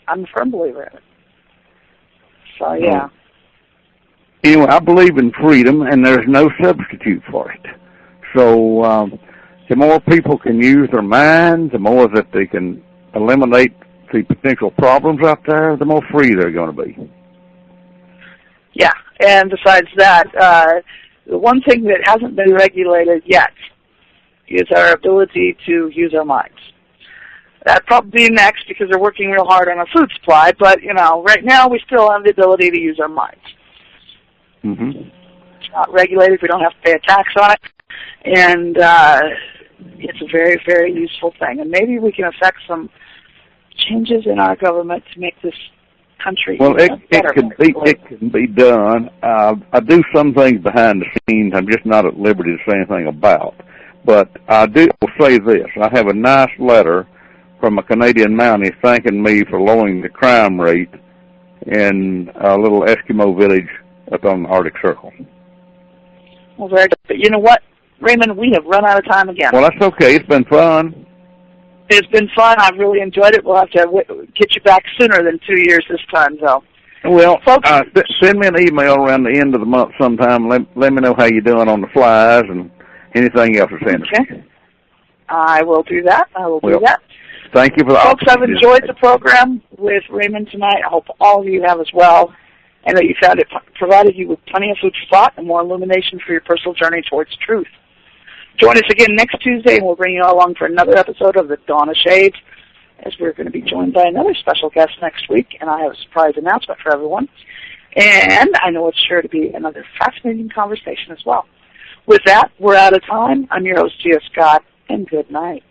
a firm believer in it. So, yeah. Anyway, I believe in freedom, and there's no substitute for it. So the more people can use their minds, the more that they can eliminate the potential problems out there, the more free they're going to be. Yeah, and besides that, the one thing that hasn't been regulated yet is our ability to use our minds. That'd probably be next because they're working real hard on our food supply, but, right now we still have the ability to use our minds. Mm-hmm. It's not regulated. We don't have to pay a tax on it. And it's a very, very useful thing. And maybe we can affect some changes in our government to make this country better. It can be done. I do some things behind the scenes I'm just not at liberty to say anything about. But I will say this. I have a nice letter from a Canadian Mountie thanking me for lowering the crime rate in a little Eskimo village up on the Arctic Circle. Well, very good. But you know what, Raymond, we have run out of time again. Well, that's okay. It's been fun. It's been fun. I've really enjoyed it. We'll have to get you back sooner than 2 years this time, though. Well, folks, send me an email around the end of the month sometime. Let me know how you're doing on the flies and anything else that's interesting. Okay. I will do that. Do that. Thank you for the folks. I've enjoyed the program with Raymond tonight. I hope all of you have as well, and that you found it provided you with plenty of food for thought and more illumination for your personal journey towards truth. Join us again next Tuesday, and we'll bring you all along for another episode of The Dawn of Shades, as we're going to be joined by another special guest next week, and I have a surprise announcement for everyone. And I know it's sure to be another fascinating conversation as well. With that, we're out of time. I'm your host, Gia Scott, and good night.